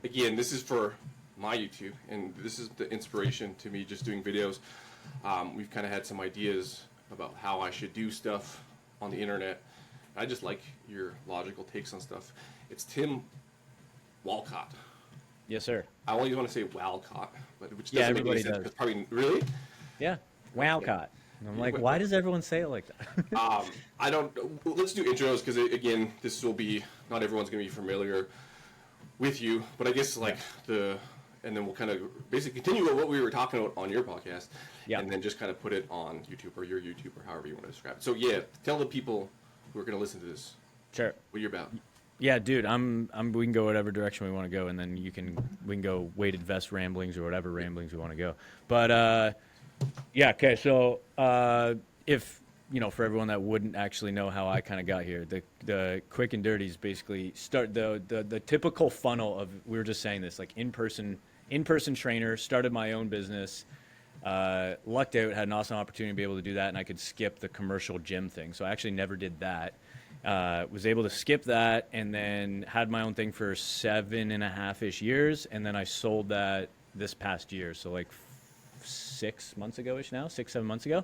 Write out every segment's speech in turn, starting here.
again, this is for my YouTube, and this is the inspiration to me just doing videos. We've kind of had some ideas about how I should do stuff on the internet. I just like your logical takes on stuff. It's Tim Walcott. Yes, sir. I always want to say Walcott, but which Yeah, doesn't make any everybody sense. does. Because probably really. Yeah, Walcott. And I'm like, why does everyone say it like that? I don't. Let's do intros because again, this will be not everyone's going to be familiar with you, but I guess like and then we'll kind of basically continue with what we were talking about on your podcast, Yeah. and then just kind of put it on YouTube or your YouTube or however you want to describe it. So yeah, tell the people who are going to listen to this Sure. what you're about. Yeah, dude, we can go whatever direction we want to go, and then we can go weighted vest ramblings or whatever ramblings we want to go. But yeah, okay. So if for everyone that wouldn't actually know how I kind of got here, the quick and dirty is basically start the typical funnel of, we were just saying this, like in-person trainer, started my own business. Lucked out, had an awesome opportunity to be able to do that, and I could skip the commercial gym thing. So I actually never did that. Was able to skip that, and then had my own thing for 7.5-ish years, and then I sold that this past year. So like 6 months ago-ish now, 6-7 months ago,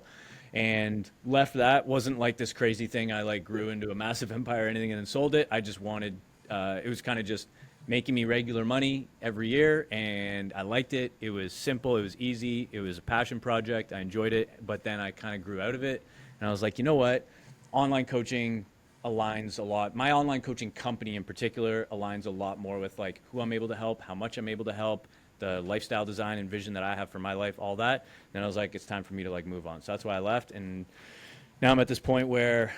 and left that. Wasn't like this crazy thing I like grew into a massive empire or anything and then sold it. I just wanted, it was kind of just making me regular money every year, and I liked it. It was simple, it was easy, it was a passion project, I enjoyed it, but then I kind of grew out of it, and I was like, you know what, online coaching aligns a lot. My online coaching company in particular aligns a lot more with like who I'm able to help, how much I'm able to help, the lifestyle design and vision that I have for my life, all that. Then I was like, it's time for me to like move on. So that's why I left, and now I'm at this point where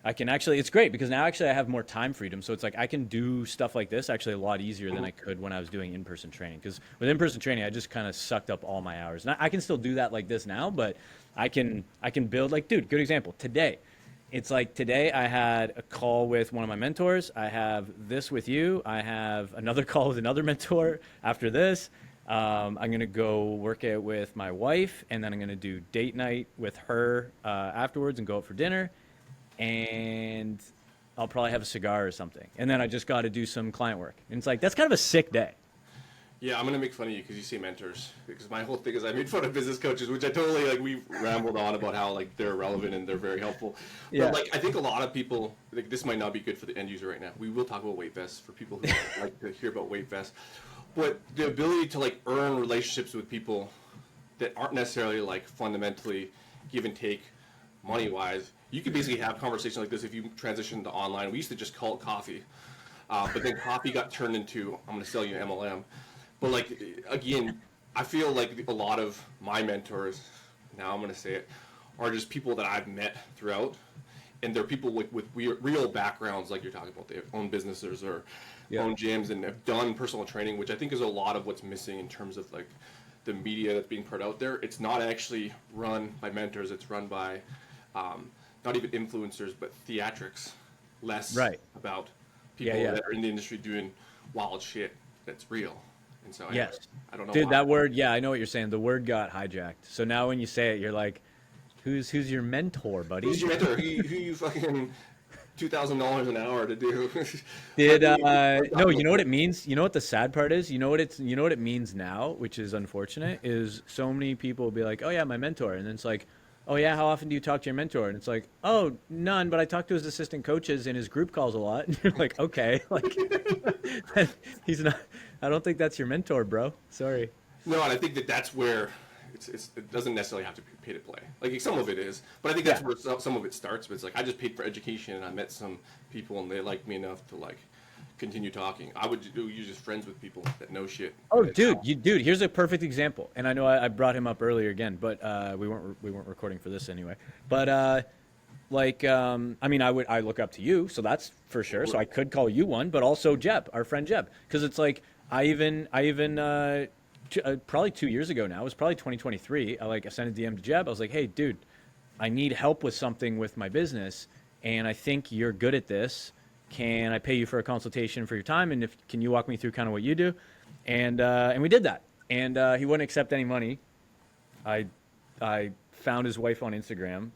I can actually, it's great because now actually I have more time freedom. So it's like I can do stuff like this actually a lot easier than I could when I was doing in-person training. Because with in-person training, I just kind of sucked up all my hours. And I can still do that like this now, but I can build, like, dude, good example. Today, it's like today I had a call with one of my mentors. I have this with you. I have another call with another mentor after this. I'm going to go work out with my wife, and then I'm going to do date night with her afterwards and go out for dinner. And I'll probably have a cigar or something. And then I just got to do some client work. And it's like, that's kind of a sick day. Yeah, I'm gonna make fun of you because you say mentors. Because my whole thing is I made fun of business coaches, which I totally like. We rambled on about how like they're relevant and they're very helpful. Yeah. But like I think a lot of people like this might not be good for the end user right now. We will talk about weight vests for people who like to hear about weight vests. But the ability to like earn relationships with people that aren't necessarily like fundamentally give and take money wise. You could basically have conversations like this if you transition to online. We used to just call it coffee, but then coffee got turned into I'm going to sell you MLM. But like again, I feel like a lot of my mentors, now I'm going to say it, are just people that I've met throughout, and they're people with real backgrounds, like you're talking about. They own businesses or own gyms and have done personal training, which I think is a lot of what's missing in terms of like the media that's being put out there. It's not actually run by mentors. It's run by not even influencers, but theatrics. Less about people that are in the industry doing wild shit that's real. And so I don't know. Dude, why. that word, yeah, I know what you're saying. The word got hijacked. So now when you say it, you're like, who's your mentor, buddy? Who's your mentor? Who you fucking $2,000 an hour to do? No, you know what it means? You know what the sad part is? You know what it means now, which is unfortunate, is so many people will be like, oh yeah, my mentor. And then it's like, oh yeah, how often do you talk to your mentor? And it's like, oh, none, but I talk to his assistant coaches in his group calls a lot. And you're like, okay, like he's not, I don't think that's your mentor, bro. Sorry. No, and I think that's where it doesn't necessarily have to be pay to play. Like some of it is, but I think that's where some of it starts. But it's like I just paid for education, and I met some people, and they liked me enough to like continue talking. I would do just friends with people that know shit. Oh, dude, here's a perfect example. And I know I brought him up earlier again, but we weren't recording for this anyway. But I mean, I look up to you, so that's for sure. So I could call you one, but also Jeb, our friend Jeb, because it's like I even probably 2 years ago now. It was probably 2023. I sent a DM to Jeb. I was like, hey, dude, I need help with something with my business, and I think you're good at this. Can I pay you for a consultation for your time? And can you walk me through kind of what you do? And we did that. And he wouldn't accept any money. I found his wife on Instagram,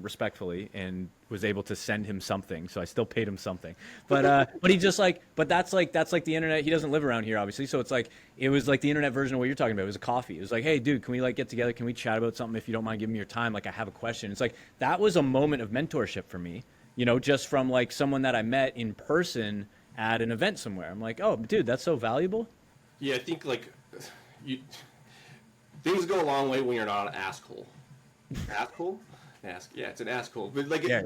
respectfully, and was able to send him something. So I still paid him something. But he just like, but that's like the internet. He doesn't live around here, obviously. So it's like, it was like the internet version of what you're talking about. It was a coffee. It was like, hey, dude, can we like get together? Can we chat about something if you don't mind giving me your time? Like, I have a question. It's like, that was a moment of mentorship for me, you know, just from like someone that I met in person at an event somewhere. I'm like, oh, dude, that's so valuable. Yeah, I think like you things go a long way when you're not an asshole. Asshole? Yeah, it's an asshole. But like, Yeah.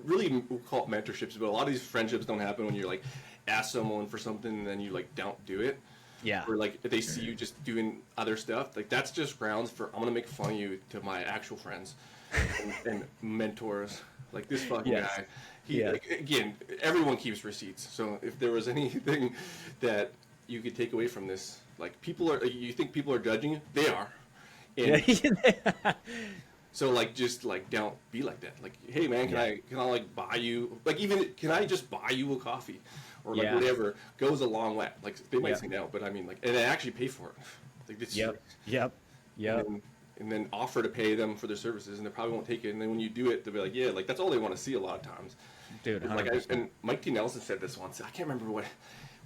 really, we'll call it mentorships. But a lot of these friendships don't happen when you're like ask someone for something and then you like don't do it. Yeah. Or like if they see you just doing other stuff. Like that's just grounds for I'm gonna make fun of you to my actual friends and mentors. Like this fucking Yes. guy. He Yeah. like, again, everyone keeps receipts. So if there was anything that you could take away from this, like people are, you think people are judging you? They are. And so like just like don't be like that. Like, hey man, can I like buy you like even can I just buy you a coffee or like Yeah. whatever goes a long way. Like they might Yeah. say no, but I mean like and I actually pay for it. Like it's Yep. Yep. Yep. and then offer to pay them for their services and they probably won't take it. And then when you do it, they'll be like, yeah, like that's all they want to see a lot of times. Dude, Like 100%. and Mike T. Nelson said this once. I can't remember what.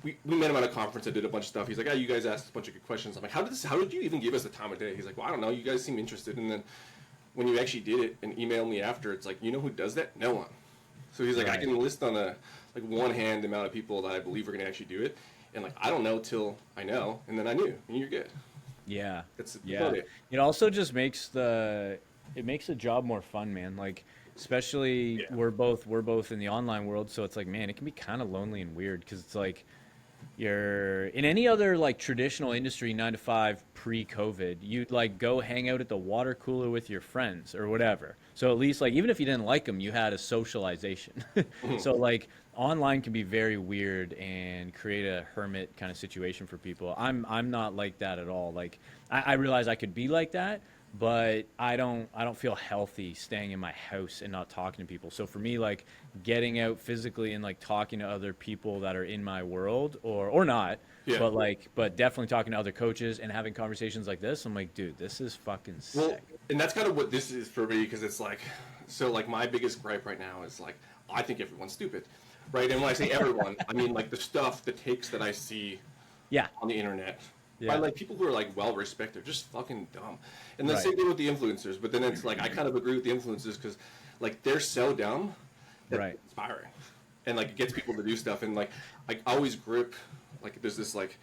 We met him at a conference. I did a bunch of stuff. He's like, "Oh, you guys asked a bunch of good questions." I'm like, "How did you even give us the time of day?" He's like, "Well, I don't know. You guys seem interested." And then when you actually did it and emailed me after, it's like, you know who does that? No one. So he's like, I Right. can list on a like one hand the amount of people that I believe are going to actually do it, and like I don't know till I know, and then I knew, and you're good. Yeah. That's Yeah. about it. It also just makes the job more fun, man. Like, especially Yeah. we're both in the online world, so it's like, man, it can be kind of lonely and weird because it's like you're in any other like traditional industry, 9 to 5 pre-COVID, you'd like go hang out at the water cooler with your friends or whatever. So at least like even if you didn't like them, you had a socialization. So like online can be very weird and create a hermit kind of situation for people. I'm not like that at all. Like I realize I could be like that, but I don't feel healthy staying in my house and not talking to people. So for me, like getting out physically and like talking to other people that are in my world or not, Yeah. but definitely talking to other coaches and having conversations like this, I'm like, dude, this is fucking Well, sick. and that's kind of what this is for me because it's like, so like my biggest gripe right now is like I think everyone's stupid, right? And when I say everyone, I mean like the stuff, the takes that I see Yeah. on the internet Yeah. by like people who are like well respected, just fucking dumb. And the Right. same thing with the influencers. But then it's like I kind of agree with the influencers because like they're so dumb that Right. it's inspiring, and like it gets people to do stuff. And like I always grip like there's this like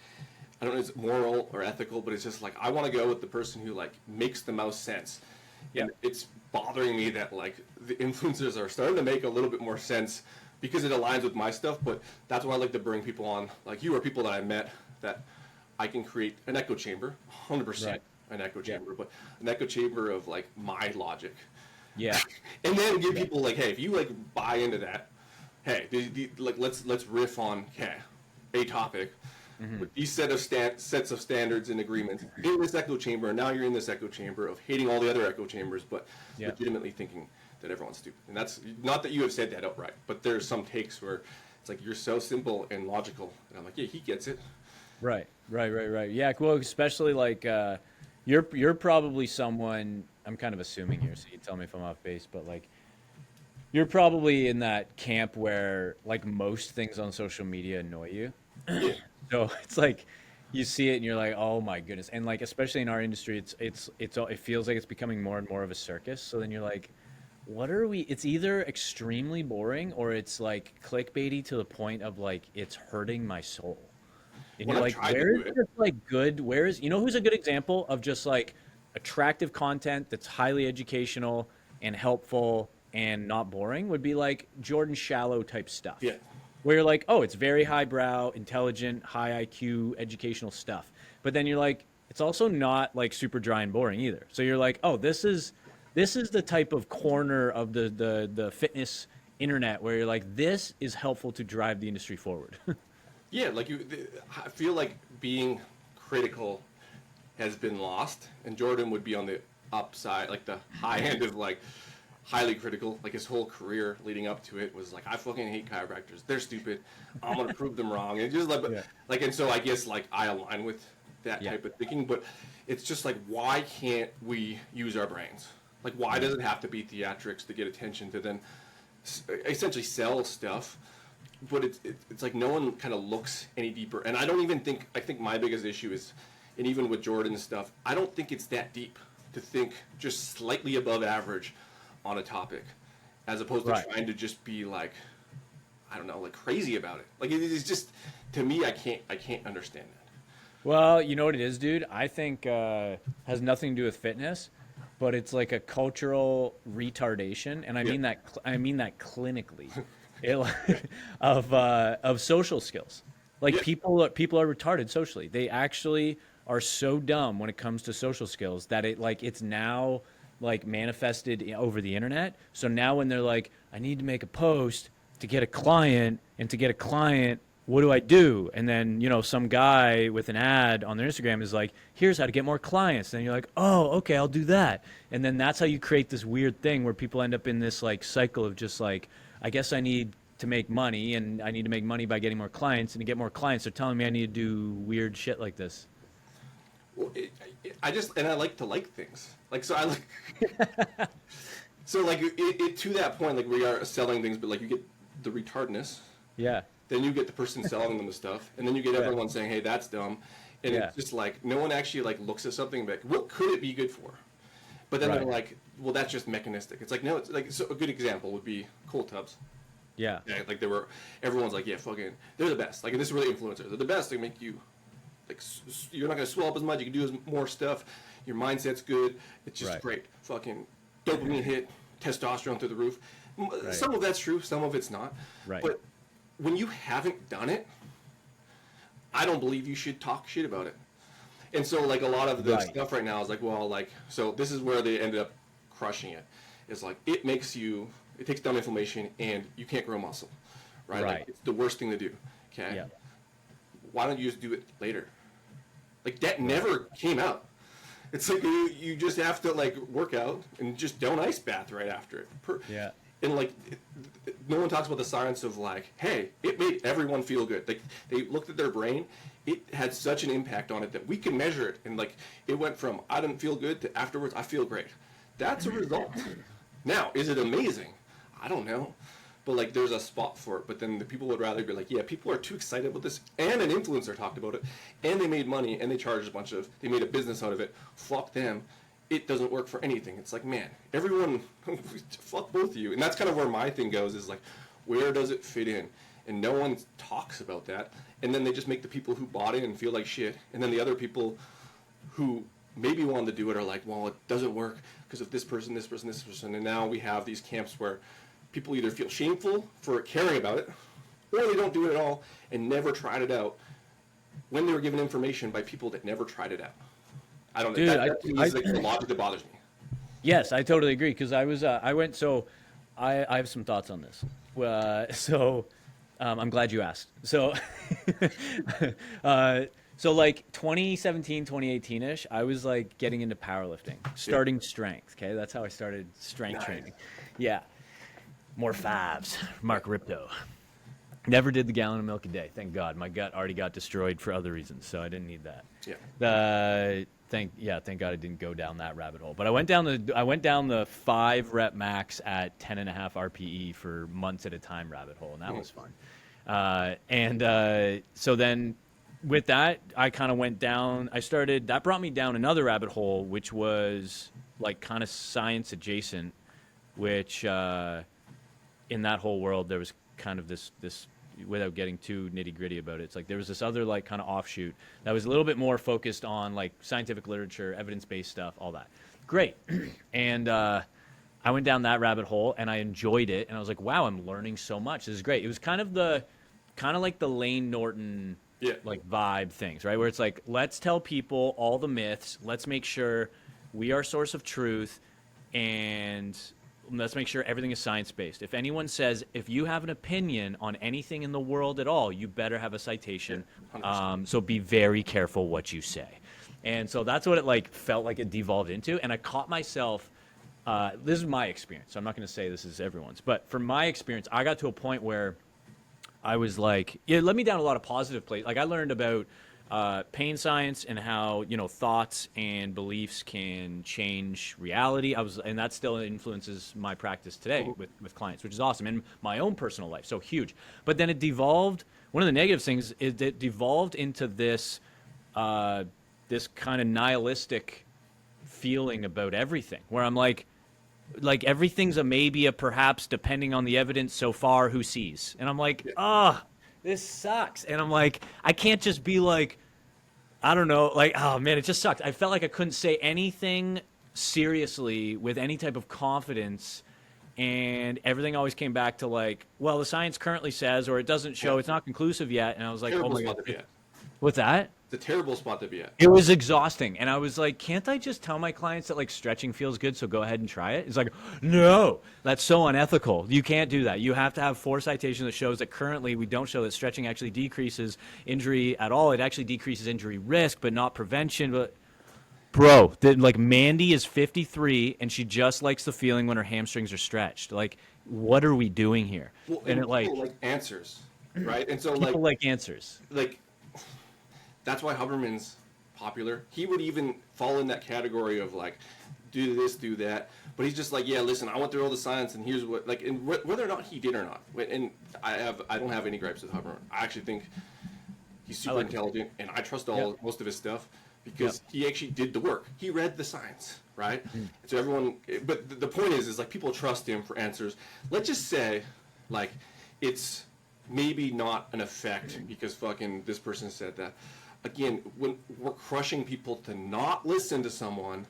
I don't know if it's moral or ethical, but it's just like I want to go with the person who like makes the most sense. Yeah. And it's bothering me that like the influencers are starting to make a little bit more sense because it aligns with my stuff. But that's why I like to bring people on, like you are people that I met that I can create an echo chamber, 100% Right. an echo chamber, but an echo chamber of like my logic. Yeah. And then give people like, hey, if you like buy into that, hey, like let's riff on a topic Mm-hmm. with these sets of standards and agreements in this echo chamber. And now you're in this echo chamber of hating all the other echo chambers, but Yeah. legitimately thinking that everyone's stupid. And that's not that you have said that outright, but there's some takes where it's like you're so simple and logical, and I'm like, yeah, he gets it. Right. Yeah, well, especially like you're probably someone, I'm kind of assuming here, so you can tell me if I'm off base, but like you're probably in that camp where like most things on social media annoy you. Yeah. So it's like you see it and you're like, oh my goodness. And like especially in our industry, it feels like it's becoming more and more of a circus. So then you're like, what are we? It's either extremely boring or it's like clickbaity to the point of like it's hurting my soul. And When you're I've like, tried to where do is it, this like good? Where is, you know, who's a good example of just like attractive content that's highly educational and helpful and not boring would be like Jordan Shallow type stuff. yeah, Where you're like, oh, it's very highbrow, intelligent, high IQ, educational stuff. But then you're like, it's also not like super dry and boring either. So you're like, oh, this is the type of corner of the fitness internet where you're like, this is helpful to drive the industry forward. yeah, like I feel like being critical has been lost, and Jordan would be on the upside, like the high end of like highly critical. Like his whole career leading up to it was like, I fucking hate chiropractors. They're stupid. I'm gonna prove them wrong. And just like, Yeah. like, and so I guess like I align with that Yeah. type of thinking. But it's just like, why can't we use our brains? Like, why does it have to be theatrics to get attention to then essentially sell stuff? But it's like no one kind of looks any deeper. And I don't even think, I think my biggest issue is, and even with Jordan's stuff, I don't think it's that deep to think just slightly above average on a topic, as opposed to Right. trying to just be like, I don't know, like crazy about it. Like it is just, to me, I can't understand that. Well, you know what it is, dude? I think has nothing to do with fitness, but it's like a cultural retardation, and I Yeah. mean that I mean that clinically, it, of social skills. Like Yeah. people are retarded socially. They actually are so dumb when it comes to social skills that it's now like manifested over the internet. So now when they're like, I need to make a post to get a client, and to get a client, what do I do? And then, some guy with an ad on their Instagram is like, here's how to get more clients. And you're like, oh, okay, I'll do that. And then that's how you create this weird thing where people end up in this like cycle of just like, I guess I need to make money, and I need to make money by getting more clients, and to get more clients, they're telling me I need to do weird shit like this. Well, I just, and I like to like things. Like, so I like, so like it to that point, like we are selling things, but like you get the retardness, Yeah. then you get the person selling them the stuff, and then you get Yeah. everyone saying, hey, that's dumb. And Yeah. it's just like, no one actually like looks at something and be like, what could it be good for? But then they're Right. like, well, that's just mechanistic. It's like, no, it's like, so a good example would be cold tubs. Yeah. Yeah, like everyone's like, yeah, fucking, they're the best. Like, and this is really influencers. They're the best. They make you, like, you're not gonna swell up as much. You can do more stuff. Your mindset's good. It's just Right. great. Fucking dopamine hit, testosterone through the roof. Right. Some of that's true. Some of it's not. Right. But when you haven't done it, I don't believe you should talk shit about it. And so, like, a lot of the Right. stuff right now is like, well, like, so this is where they ended up crushing it. It's like, it takes down inflammation, and you can't grow muscle, right? Right. Like, it's the worst thing to do, okay? Yeah. Why don't you just do it later? Like, that never came out. It's like you just have to, like, work out and just don't ice bath right after it. Yeah. And, like, no one talks about the science of, like, hey, it made everyone feel good. Like, they looked at their brain. It had such an impact on it that we can measure it. And, like, it went from I didn't feel good to afterwards I feel great. That's a result. Now, is it amazing? I don't know. But, like, there's a spot for it. But then the people would rather be like, yeah, people are too excited about this. And an influencer talked about it. And they made money. And they charged they made a business out of it. Fuck them. It doesn't work for anything. It's like, man, everyone, fuck both of you. And that's kind of where my thing goes, is like, where does it fit in? And no one talks about that. And then they just make the people who bought in feel like shit. And then the other people who maybe wanted to do it are like, well, it doesn't work because of this person, this person, this person. And now we have these camps where people either feel shameful for caring about it, or they don't do it at all and never tried it out when they were given information by people that never tried it out. I don't know. Dude, That to me is like the logic that bothers me. Yes, I totally agree, because I have some thoughts on this. I'm glad you asked. So, like 2017, 2018-ish, I was like getting into powerlifting, starting strength. Okay, that's how I started strength training. Yeah, more fives. Mark Ripto. Never did the gallon of milk a day. Thank God. My gut already got destroyed for other reasons, so I didn't need that. Yeah. Thank God I didn't go down that rabbit hole. But I went down the 5 rep max at 10.5 RPE for months at a time rabbit hole, and that was fun. So then with that, I kind of went down. That brought me down another rabbit hole, which was like kind of science adjacent, which in that whole world there was kind of this without getting too nitty gritty about it, it's like there was this other like kind of offshoot that was a little bit more focused on like scientific literature, evidence-based stuff, all that. Great. And I went down that rabbit hole and I enjoyed it. And I was like, wow, I'm learning so much. This is great. It was kind of like the Lane Norton like vibe things, right? Where it's like, let's tell people all the myths. Let's make sure we are a source of truth, and let's make sure everything is science-based. If anyone says, if you have an opinion on anything in the world at all, you better have a citation. So be very careful what you say. And so that's what it like felt like it devolved into. And I caught myself, this is my experience, so I'm not going to say this is everyone's, but from my experience, I got to a point where I was like, it led me down a lot of positive places. Like I learned about pain science and how thoughts and beliefs can change reality. And that still influences my practice today with clients, which is awesome, and my own personal life. So huge. But then it devolved. One of the negative things is it devolved into this this kind of nihilistic feeling about everything, where I'm like everything's a maybe, a perhaps, depending on the evidence so far, who sees. And I'm like, this sucks. And I'm like, I can't just be like, I don't know, like, oh man, it just sucked. I felt like I couldn't say anything seriously with any type of confidence. And everything always came back to like, well, the science currently says, or it doesn't show, it's not conclusive yet. And I was like, oh Terrible my spot God. to be at. What's that? It's a terrible spot to be at. It was exhausting. And I was like, can't I just tell my clients that like stretching feels good, so go ahead and try it? It's like, no, that's so unethical. You can't do that. You have to have 4 citations that shows that currently we don't show that stretching actually decreases injury at all. It actually decreases injury risk, but not prevention. But bro, like Mandy is 53 and she just likes the feeling when her hamstrings are stretched. Like, what are we doing here? Well, And it people like answers, right? And so people like answers. like that's why Huberman's popular. He would even fall in that category of like, do this, do that. But he's just like, yeah, listen, I went through all the science, and here's what, like, and whether or not he did or not. And I don't have any gripes with Huberman. I actually think he's super intelligent, and I trust most of his stuff because he actually did the work. He read the science, right? So everyone, but the point is like people trust him for answers. Let's just say, like, it's maybe not an effect because fucking this person said that. Again, when we're crushing people to not listen to someone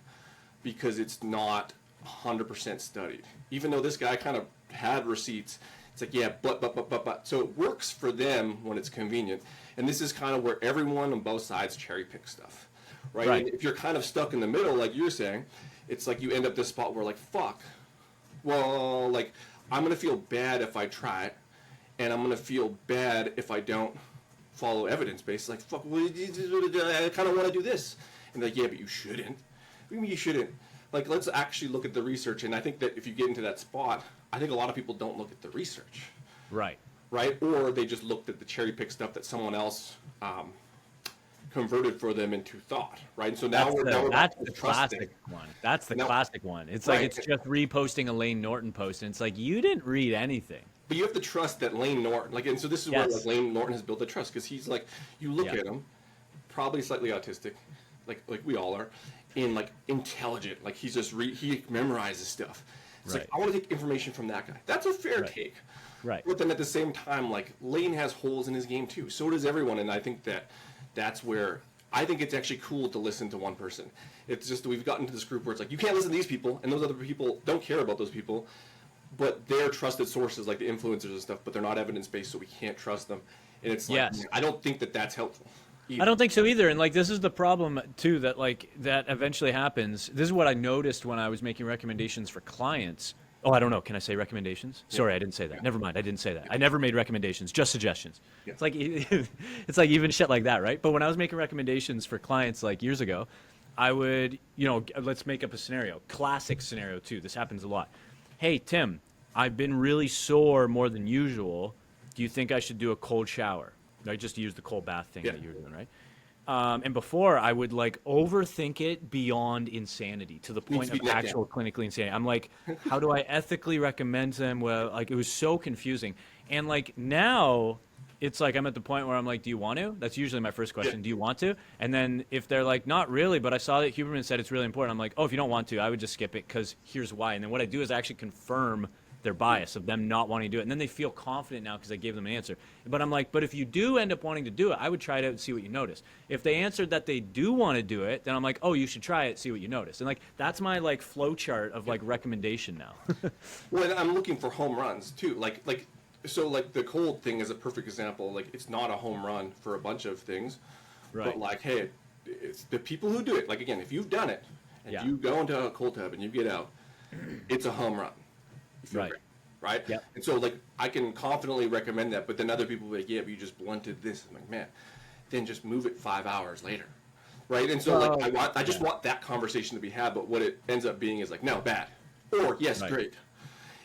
because it's not 100% studied, even though this guy kind of had receipts, it's like, yeah, but. So it works for them when it's convenient. And this is kind of where everyone on both sides cherry pick stuff, right? And if you're kind of stuck in the middle, like you're saying, it's like you end up this spot where like, fuck, well, like, I'm going to feel bad if I try it, and I'm going to feel bad if I don't follow evidence-based. Like, fuck, I kind of want to do this. And they're like, yeah, but you shouldn't. What do you mean you shouldn't? Like, let's actually look at the research. And I think that if you get into that spot, I think a lot of people don't look at the research. Right. Right? Or they just looked at the cherry-pick stuff that someone else converted for them into thought, right? And so now that's the classic one. That's the classic one. It's like it's just reposting a Lane Norton post, and it's like you didn't read anything. But you have to trust that Lane Norton, like, and so this is where like Lane Norton has built the trust because he's like, you look at him, probably slightly autistic, like we all are, and like intelligent, like he's just he memorizes stuff. It's like I want to take information from that guy. That's a fair take, right? But then at the same time, like Lane has holes in his game too. So does everyone, and I think that's where I think it's actually cool to listen to one person. It's just we've gotten to this group where it's like you can't listen to these people, and those other people don't care about those people. But they're trusted sources like the influencers and stuff, but they're not evidence-based, so we can't trust them. And it's like, I don't think that that's helpful either. I don't think so either. And like, this is the problem too, that like, that eventually happens. This is what I noticed when I was making recommendations for clients. Oh, I don't know. Can I say recommendations? Yeah. Sorry, I didn't say that. Yeah. Never mind. I didn't say that. Yeah. I never made recommendations, just suggestions. Yeah. It's like even shit like that, right? But when I was making recommendations for clients like years ago, I would, let's make up a scenario. Classic scenario too. This happens a lot. Hey, Tim, I've been really sore more than usual. Do you think I should do a cold shower? I just use the cold bath thing that you're doing, right? And before, I would like overthink it beyond insanity to the point of actual clinically insanity. I'm like, how do I ethically recommend them? Well, like it was so confusing. And like now, it's like I'm at the point where I'm like, do you want to? That's usually my first question. Do you want to? And then if they're like, not really, but I saw that Huberman said it's really important. I'm like, oh, if you don't want to, I would just skip it because here's why. And then what I do is I actually confirm their bias of them not wanting to do it. And then they feel confident now because I gave them an answer. But I'm like, but if you do end up wanting to do it, I would try it out and see what you notice. If they answered that they do want to do it, then I'm like, oh, you should try it, see what you notice. And like, that's my like flow chart of like recommendation now. Well, I'm looking for home runs too. So like the cold thing is a perfect example. Like it's not a home run for a bunch of things, but like, hey, it's the people who do it. Like again, if you've done it and you go into a cold tub and you get out, it's a home run. Right? Yep. And so like I can confidently recommend that, but then other people will be like, yeah, but you just blunted this. I'm like, man, then just move it 5 hours later. Right? And so I just want that conversation to be had, but what it ends up being is like, no, bad. Or yes, great.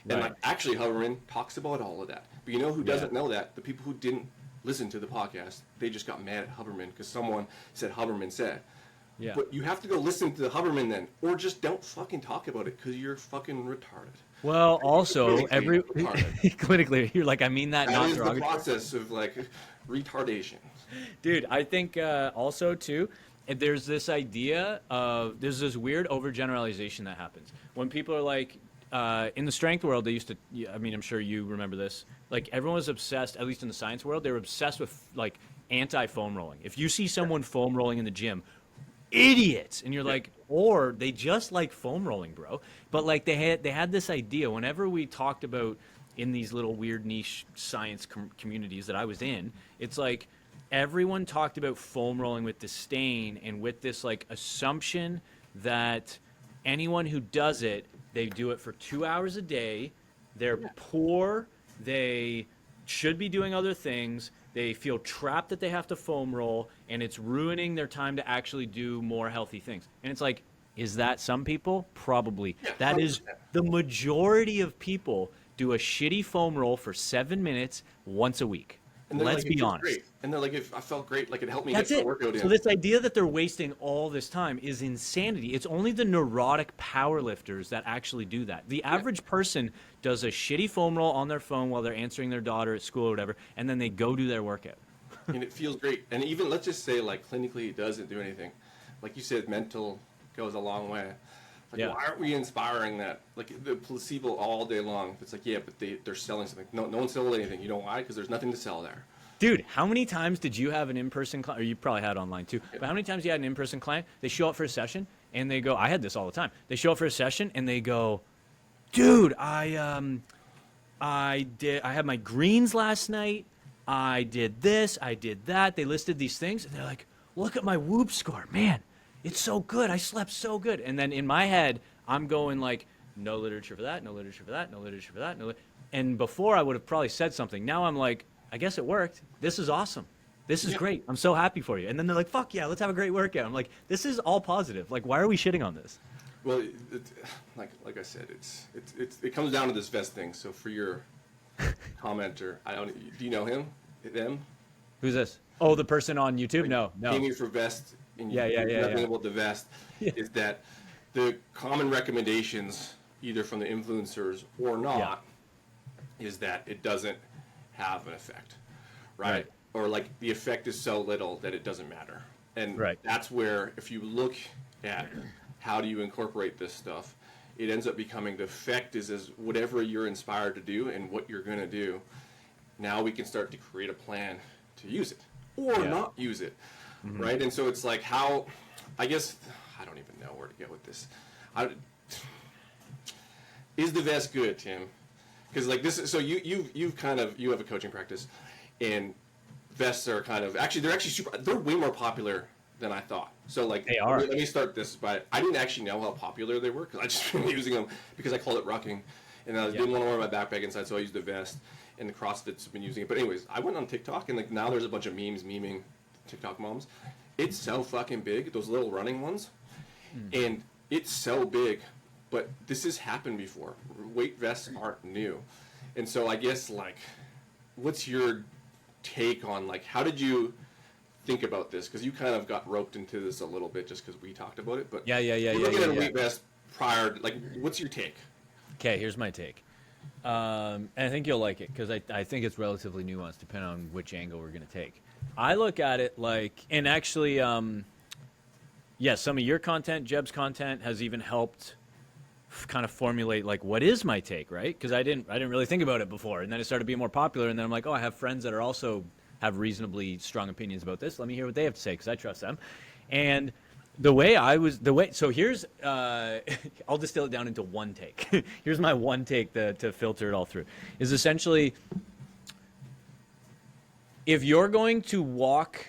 And like actually Huberman talks about all of that. But you know who doesn't know that? The people who didn't listen to the podcast. They just got mad at Huberman because someone said Huberman said. Yeah. But you have to go listen to the Huberman then, or just don't fucking talk about it because you're fucking retarded. Well, also Clinically retarded. clinically, you're like, I mean that, That not is the derogatory. process of like retardation. Dude, I think also too, there's this idea of there's this weird overgeneralization that happens when people are like, in the strength world, they used to. I mean, I'm sure you remember this. Like everyone was obsessed, at least in the science world, they were obsessed with like anti-foam rolling. If you see someone foam rolling in the gym, idiots, and you're like, or they just like foam rolling, bro. But like they had this idea whenever we talked about in these little weird niche science communities that I was in, it's like everyone talked about foam rolling with disdain and with this like assumption that anyone who does it, they do it for 2 hours a day, they're poor, they should be doing other things, they feel trapped that they have to foam roll, and it's ruining their time to actually do more healthy things. And it's like, is that some people? Probably. That is 100%. the majority of people do a shitty foam roll for 7 minutes once a week. And they're Let's like, be "It feels honest. great." And they're like, if I felt great, like it helped me That's get my it. workout in. So this idea that they're wasting all this time is insanity. It's only the neurotic powerlifters that actually do that. The average person does a shitty foam roll on their phone while they're answering their daughter at school or whatever, and then they go do their workout. And it feels great. And even let's just say like clinically it doesn't do anything. Like you said, mental goes a long way. Like Yeah. why aren't we inspiring that? Like the placebo all day long. It's like, yeah, but they're selling something. No one's selling anything. You know why? Because there's nothing to sell there. Dude, how many times did you have an in-person client, or you probably had online too, but how many times you had an in-person client, they show up for a session, and they go, I had this all the time, they show up for a session, and they go, dude, I had my greens last night, I did this, I did that, they listed these things, and they're like, look at my Whoop score, man, it's so good, I slept so good, and then in my head, I'm going like, no literature for that, no literature for that, no literature for that, and before I would have probably said something, now I'm like, I guess it worked. This is awesome. This is great. I'm so happy for you. And then they're like, fuck yeah, let's have a great workout. I'm like, this is all positive. Like, why are we shitting on this? Well, like I said, it comes down to this vest thing. So for your commenter, do you know him? Them? Who's this? Oh, the person on YouTube? No. Came here for vest. And Yeah. nothing about the vest is that the common recommendations, either from the influencers or not, is that it doesn't have an effect, right? Or like the effect is so little that it doesn't matter. And that's where, if you look at how do you incorporate this stuff, it ends up becoming the effect is as whatever you're inspired to do and what you're going to do. Now we can start to create a plan to use it or not use it, right? And so it's like how, I guess, I don't even know where to go with this. Is the vest good, Tim? Because like this, so you have a coaching practice, and vests are they're way more popular than I thought. So like they are. Let me start this by I didn't actually know how popular they were because I just been using them because I called it rucking, and I didn't want to wear my backpack inside, so I used the vest. And the CrossFit's been using it. But anyways, I went on TikTok, and like now there's a bunch of memes memeing TikTok moms. It's so fucking big, those little running ones, and it's so big. But this has happened before. Weight vests aren't new. And so I guess, like, what's your take on, like, how did you think about this? Because you kind of got roped into this a little bit just because we talked about it. But looking at a weight vest prior, like, what's your take? Okay, here's my take. And I think you'll like it because I think it's relatively nuanced depending on which angle we're going to take. I look at it like, and actually, some of your content, Jeb's content, has even helped kind of formulate like what is my take, right? Because I didn't really think about it before, and then it started being more popular, and then I'm like, oh, I have friends that are also have reasonably strong opinions about this. Let me hear what they have to say because I trust them. And so here's I'll distill it down into one take. Here's my one take to filter it all through is essentially if you're going to walk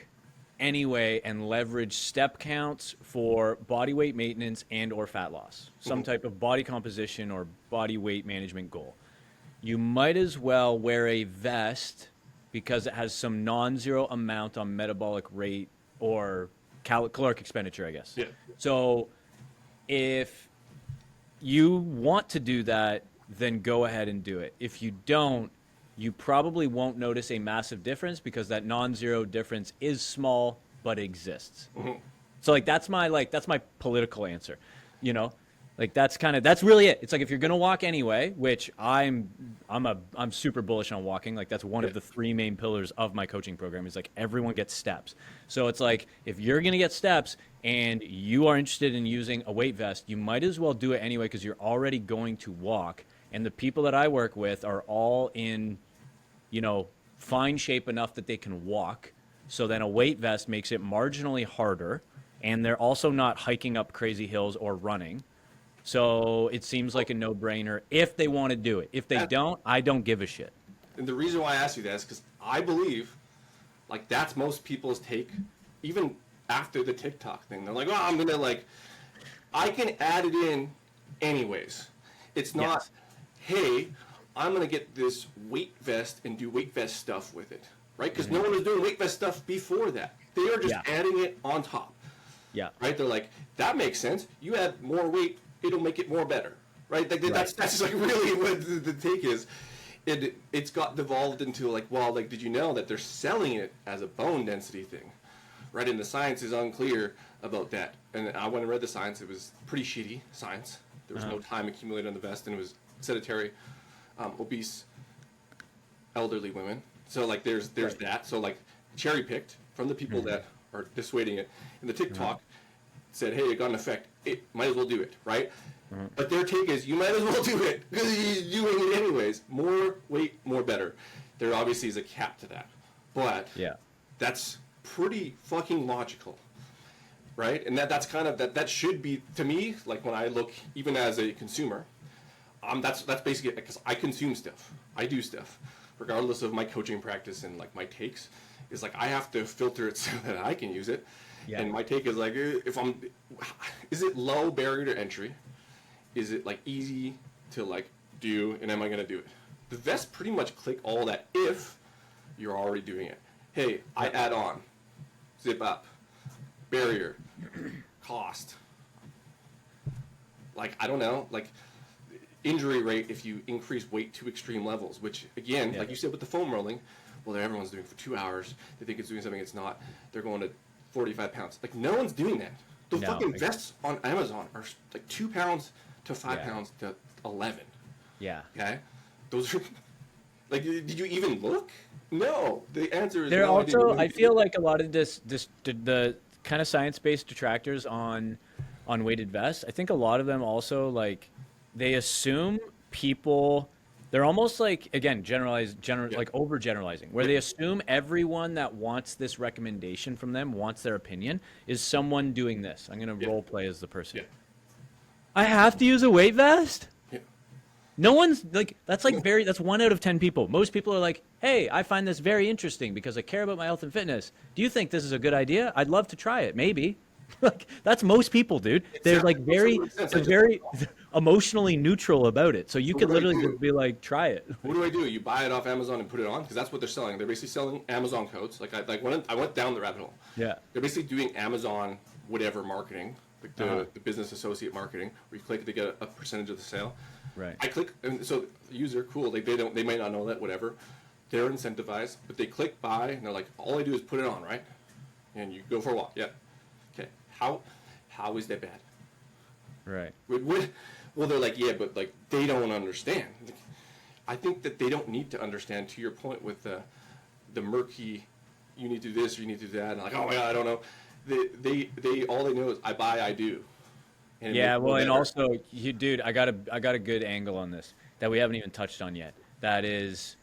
anyway and leverage step counts for body weight maintenance and or fat loss, some type of body composition or body weight management goal, you might as well wear a vest because it has some non-zero amount on metabolic rate or caloric expenditure, I guess. Yeah. So if you want to do that, then go ahead and do it. If you don't, you probably won't notice a massive difference because that non-zero difference is small but exists. So like that's my political answer, you know, like that's really it. It's like if you're gonna walk anyway, which I'm super bullish on walking. Like that's one of the three main pillars of my coaching program is like everyone gets steps. So it's like if you're gonna get steps and you are interested in using a weight vest, you might as well do it anyway because you're already going to walk. And the people that I work with are all in, you know, fine shape enough that they can walk. So then a weight vest makes it marginally harder. And they're also not hiking up crazy hills or running. So it seems like a no-brainer if they want to do it. If they don't, I don't give a shit. And the reason why I ask you that is because I believe, like, that's most people's take, even after the TikTok thing. They're like, oh, I'm going to, like, I can add it in anyways. It's not, hey, I'm going to get this weight vest and do weight vest stuff with it, right? Because no one was doing weight vest stuff before that. They are just adding it on top. Yeah. Right? They're like, that makes sense. You add more weight, it'll make it more better. Right? Like, that's just like really what the take is. It's got devolved into like, well, like, did you know that they're selling it as a bone density thing? Right? And the science is unclear about that. And I went and read the science. It was pretty shitty science. There was no time accumulated on the vest, and it was sedentary, obese, elderly women. So like, there's that. So like, cherry picked from the people that are dissuading it. And the TikTok said, hey, it got an effect. It might as well do it, right? But their take is, you might as well do it because you're doing it anyways. More weight, more better. There obviously is a cap to that. But that's pretty fucking logical, right? And that's kind of, that should be, to me, like when I look, even as a consumer, that's basically it, because I consume stuff. I do stuff, regardless of my coaching practice and like my takes. Is like I have to filter it so that I can use it. And my take is like, is it low barrier to entry? Is it like easy to like do, and am I gonna do it? The vests pretty much click all that if you're already doing it. Hey, I add on, zip up, barrier, cost. Like, I don't know, like injury rate if you increase weight to extreme levels, which again, like you said with the foam rolling, well, everyone's doing it for 2 hours. They think it's doing something it's not. They're going to 45 pounds. Like, no one's doing that. The fucking vests on Amazon are like 2 pounds to 5 pounds to 11. Yeah. Okay? Those are, like, did you even look? No. The answer is They're no. also, I feel like a lot of the kind of science-based detractors on weighted vests, I think a lot of them also, like, they assume people... They're almost like, again, like overgeneralizing, where they assume everyone that wants this recommendation from them, wants their opinion, is someone doing this. I'm going to role play as the person. I have to use a weight vest? No one's like, that's 1 out of 10 people. Most people are like, hey, I find this very interesting because I care about my health and fitness. Do you think this is a good idea? I'd love to try it. Maybe. Like, that's most people, dude. They're like very emotionally neutral about it. So you could literally just be like, try it. What do? You buy it off Amazon and put it on? Because that's what they're selling. They're basically selling Amazon codes. Like I went down the rabbit hole. Yeah. They're basically doing Amazon whatever marketing, like the business associate marketing, where you click to get a percentage of the sale. Right. I click, and so the user, cool. Like they might not know that, whatever. They're incentivized, but they click buy, and they're like, all I do is put it on, right? And you go for a walk. Yeah. Okay. How is that bad? Right. Well, they're like, yeah, but like they don't understand. I think that they don't need to understand. To your point with the murky, you need to do this or you need to do that. And like, oh my god, I don't know. They all they know is I buy, I do. And yeah. Well, and also, dude, I got a good angle on this that we haven't even touched on yet. That is,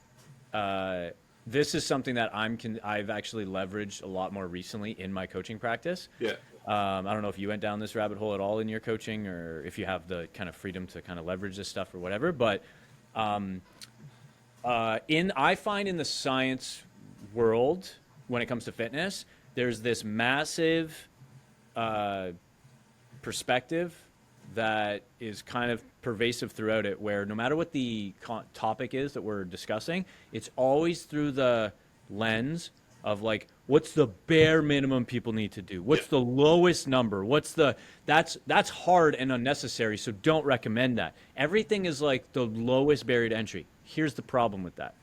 this is something that I've actually leveraged a lot more recently in my coaching practice. Yeah. I don't know if you went down this rabbit hole at all in your coaching, or if you have the kind of freedom to kind of leverage this stuff or whatever. But I find in the science world, when it comes to fitness, there's this massive perspective that is kind of pervasive throughout it, where no matter what the topic is that we're discussing, it's always through the lens of like, what's the bare minimum people need to do? What's the lowest number? That's hard and unnecessary, so don't recommend that. Everything is like the lowest barrier to entry. Here's the problem with that.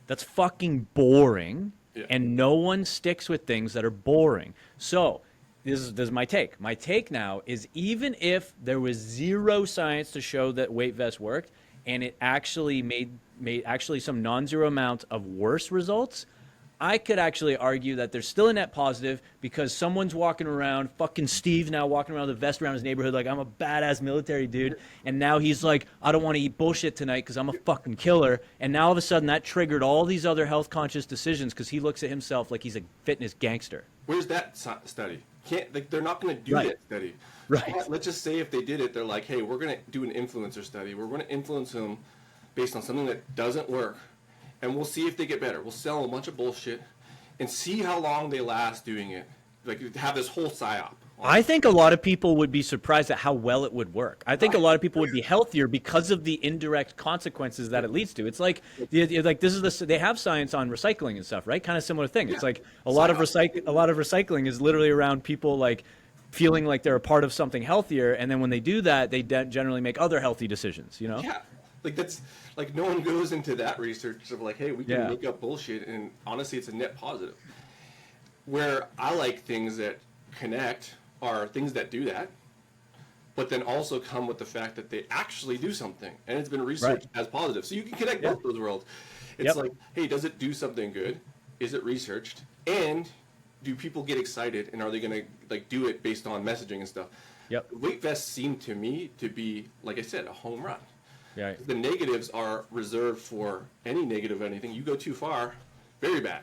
That's fucking boring. Yeah. And no one sticks with things that are boring. So this is my take. My take now is even if there was zero science to show that weight vests worked, and it actually made actually some non-zero amount of worse results, I could actually argue that there's still a net positive because someone's walking around, fucking Steve now walking around with a vest around his neighborhood like I'm a badass military dude, and now he's like, I don't want to eat bullshit tonight because I'm a fucking killer, and now all of a sudden that triggered all these other health conscious decisions because he looks at himself like he's a fitness gangster. Where's that study? Can't, like, they're not going to do Right. that study. Right. Let's just say if they did it, they're like, hey, we're going to do an influencer study. We're going to influence them based on something that doesn't work, and we'll see if they get better. We'll sell a bunch of bullshit and see how long they last doing it. Like, have this whole psyop. I think a lot of people would be surprised at how well it would work. I think a lot of people would be healthier because of the indirect consequences that it leads to. It's like, like this is they have science on recycling and stuff, right? Kind of similar thing. It's like a lot of recycling is literally around people like feeling like they're a part of something healthier, and then when they do that, they generally make other healthy decisions. You know? Yeah, like that's like no one goes into that research of like, hey, we can make up bullshit, and honestly, it's a net positive. Where I like things that connect are things that do that, but then also come with the fact that they actually do something, and it's been researched as positive. So you can connect both those worlds. It's like, hey, does it do something good? Is it researched? And do people get excited, and are they going to like do it based on messaging and stuff? Yep. Weight vests seem to me to be, like I said, a home run. Yeah. The negatives are reserved for any negative anything. You go too far, very bad.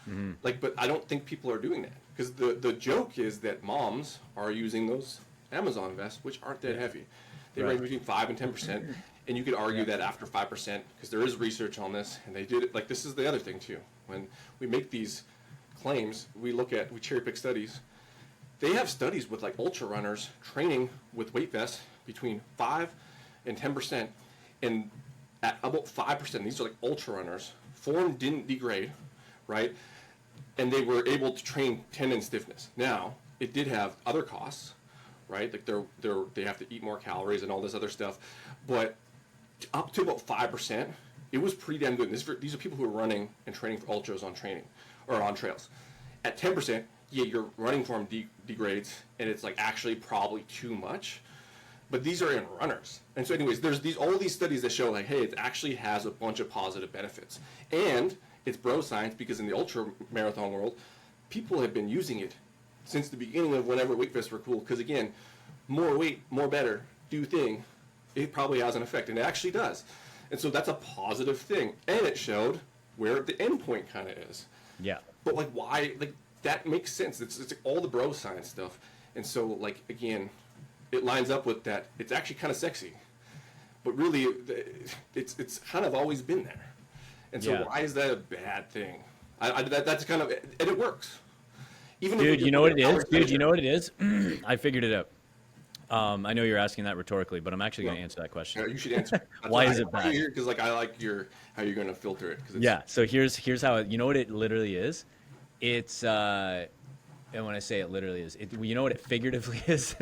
Mm-hmm. Like, but I don't think people are doing that because the joke is that moms are using those Amazon vests, which aren't that heavy. They range between 5 and 10%, and you could argue that after 5%, because there is research on this, and they did it. Like, this is the other thing too. When we make these claims, we cherry pick studies. They have studies with like ultra runners training with weight vests between 5 and 10%, and at about 5%, these are like ultra runners. Form didn't degrade, right? And they were able to train tendon stiffness. Now, it did have other costs, right? Like they have to eat more calories and all this other stuff, but up to about 5%, it was pretty damn good. And these are people who are running and training for ultras on training or on trails. At 10%, yeah, your running form degrades, and it's like actually probably too much. But these are in runners. And so anyways, there's all these studies that show like, hey, it actually has a bunch of positive benefits. And it's bro science because in the ultra marathon world, people have been using it since the beginning of whenever weight vests were cool. Because again, more weight, more better, do thing, it probably has an effect, and it actually does. And so that's a positive thing. And it showed where the end point kind of is. Yeah. But like why, like that makes sense. It's like all the bro science stuff. And so like, again, it lines up with that. It's actually kind of sexy. But really, it's kind of always been there. And so why is that a bad thing? That's kind of, and it works. Even Dude, you know what it is? Dude, you know what it is? I figured it out. I know you're asking that rhetorically, but I'm actually going to answer that question. Yeah, you should answer. Why is it bad? Because like I like how you're going to filter it. Yeah. So here's how you know what it literally is. It's and when I say it literally is, you know what it figuratively is.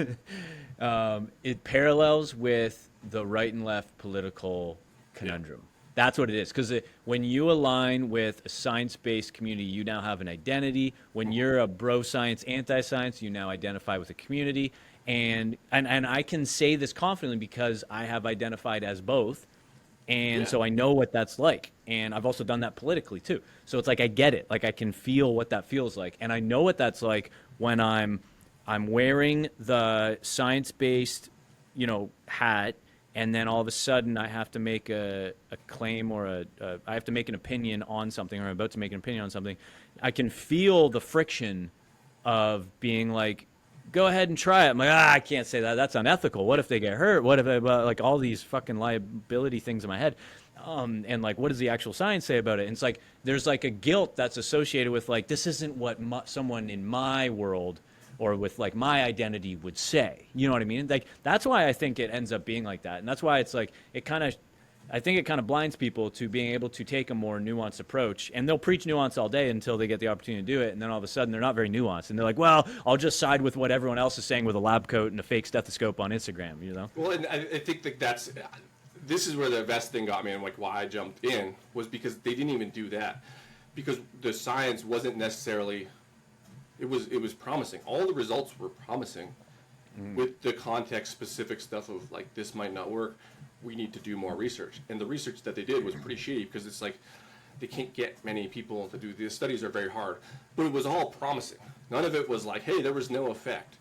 It parallels with the right and left political conundrum. That's what it is. Because when you align with a science-based community, you now have an identity. When you're a bro-science, anti-science, you now identify with a community. And I can say this confidently because I have identified as both. And so I know what that's like. And I've also done that politically too. So it's like I get it. Like I can feel what that feels like. And I know what that's like when I'm wearing the science-based, hat, and then all of a sudden I have to make a claim or I have to make an opinion on something, or I'm about to make an opinion on something. I can feel the friction of being like, go ahead and try it. I'm like, I can't say that. That's unethical. What if they get hurt? What if like all these fucking liability things in my head? And like, what does the actual science say about it? And it's like, there's like a guilt that's associated with like, this isn't what someone in my world or with like my identity would say. You know what I mean? Like, that's why I think it ends up being like that. And that's why it's like, I think it kind of blinds people to being able to take a more nuanced approach, and they'll preach nuance all day until they get the opportunity to do it. And then all of a sudden they're not very nuanced. And they're like, well, I'll just side with what everyone else is saying with a lab coat and a fake stethoscope on Instagram, Well, and I think that this is where the vest thing got me, and like why I jumped in was because they didn't even do that, because the science wasn't necessarily. It was promising. All the results were promising, with the context specific stuff of like this might not work. We need to do more research, and the research that they did was pretty shitty because it's like they can't get many people to do these studies are very hard, but it was all promising. None of it was like, hey, there was no effect.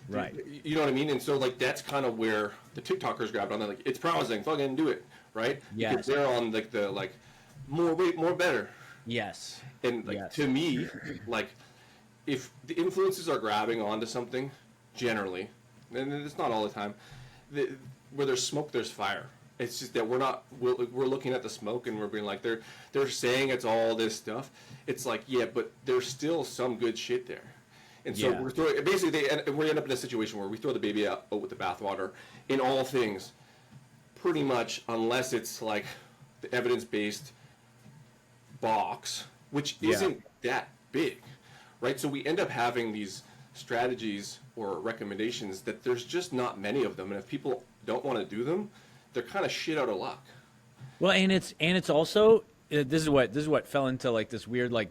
Right. You know what I mean? And so like that's kind of where the TikTokers grabbed on. They're like, it's promising, fucking do it, right? Yes. Because they're on like the like more weight, more better. Yes. And like Yes. to me, like if the influences are grabbing onto something, generally, and it's not all the time, where there's smoke, there's fire. It's just that we're looking at the smoke and we're being like they're saying it's all this stuff. It's like, yeah, but there's still some good shit there. And so Yeah. we're throwing, basically we end up in a situation where we throw the baby out with the bathwater in all things, pretty much, unless it's like the evidence-based box, which Yeah. isn't that big, right? So we end up having these strategies or recommendations that there's just not many of them, and if people don't want to do them, they're kind of shit out of luck. Well, and it's also this is what fell into like this weird like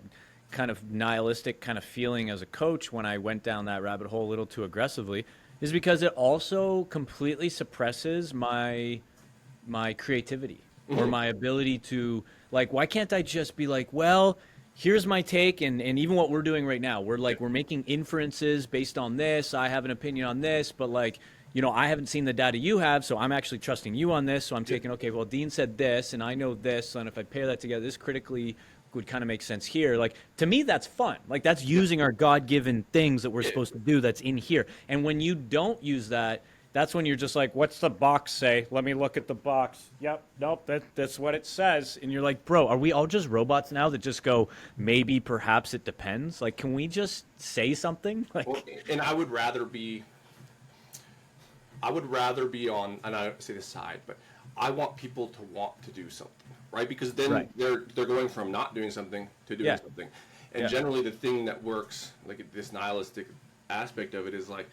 kind of nihilistic kind of feeling as a coach when I went down that rabbit hole a little too aggressively, is because it also completely suppresses my creativity or my ability to like, why can't I just be like, well, here's my take, and even what we're doing right now, we're making inferences based on this. I have an opinion on this, but like, you know, I haven't seen the data you have, so I'm actually trusting you on this. So I'm taking, okay, well, Dean said this, and I know this, and if I pair that together, this critically would kind of make sense here. Like, to me, that's fun. Like, that's using our God-given things that we're supposed to do that's in here. And when you don't use that, that's when you're just like, what's the box say? Let me look at the box. Yep, nope, that's what it says. And you're like, bro, are we all just robots now that just go, maybe, perhaps, it depends? Like, can we just say something? Like, Well, and I would rather be on, and I don't say the side, but I want people to want to do something, right? Because then Right. they're going from not doing something to doing Yeah. something. And Yeah. generally the thing that works, like this nihilistic aspect of it is like,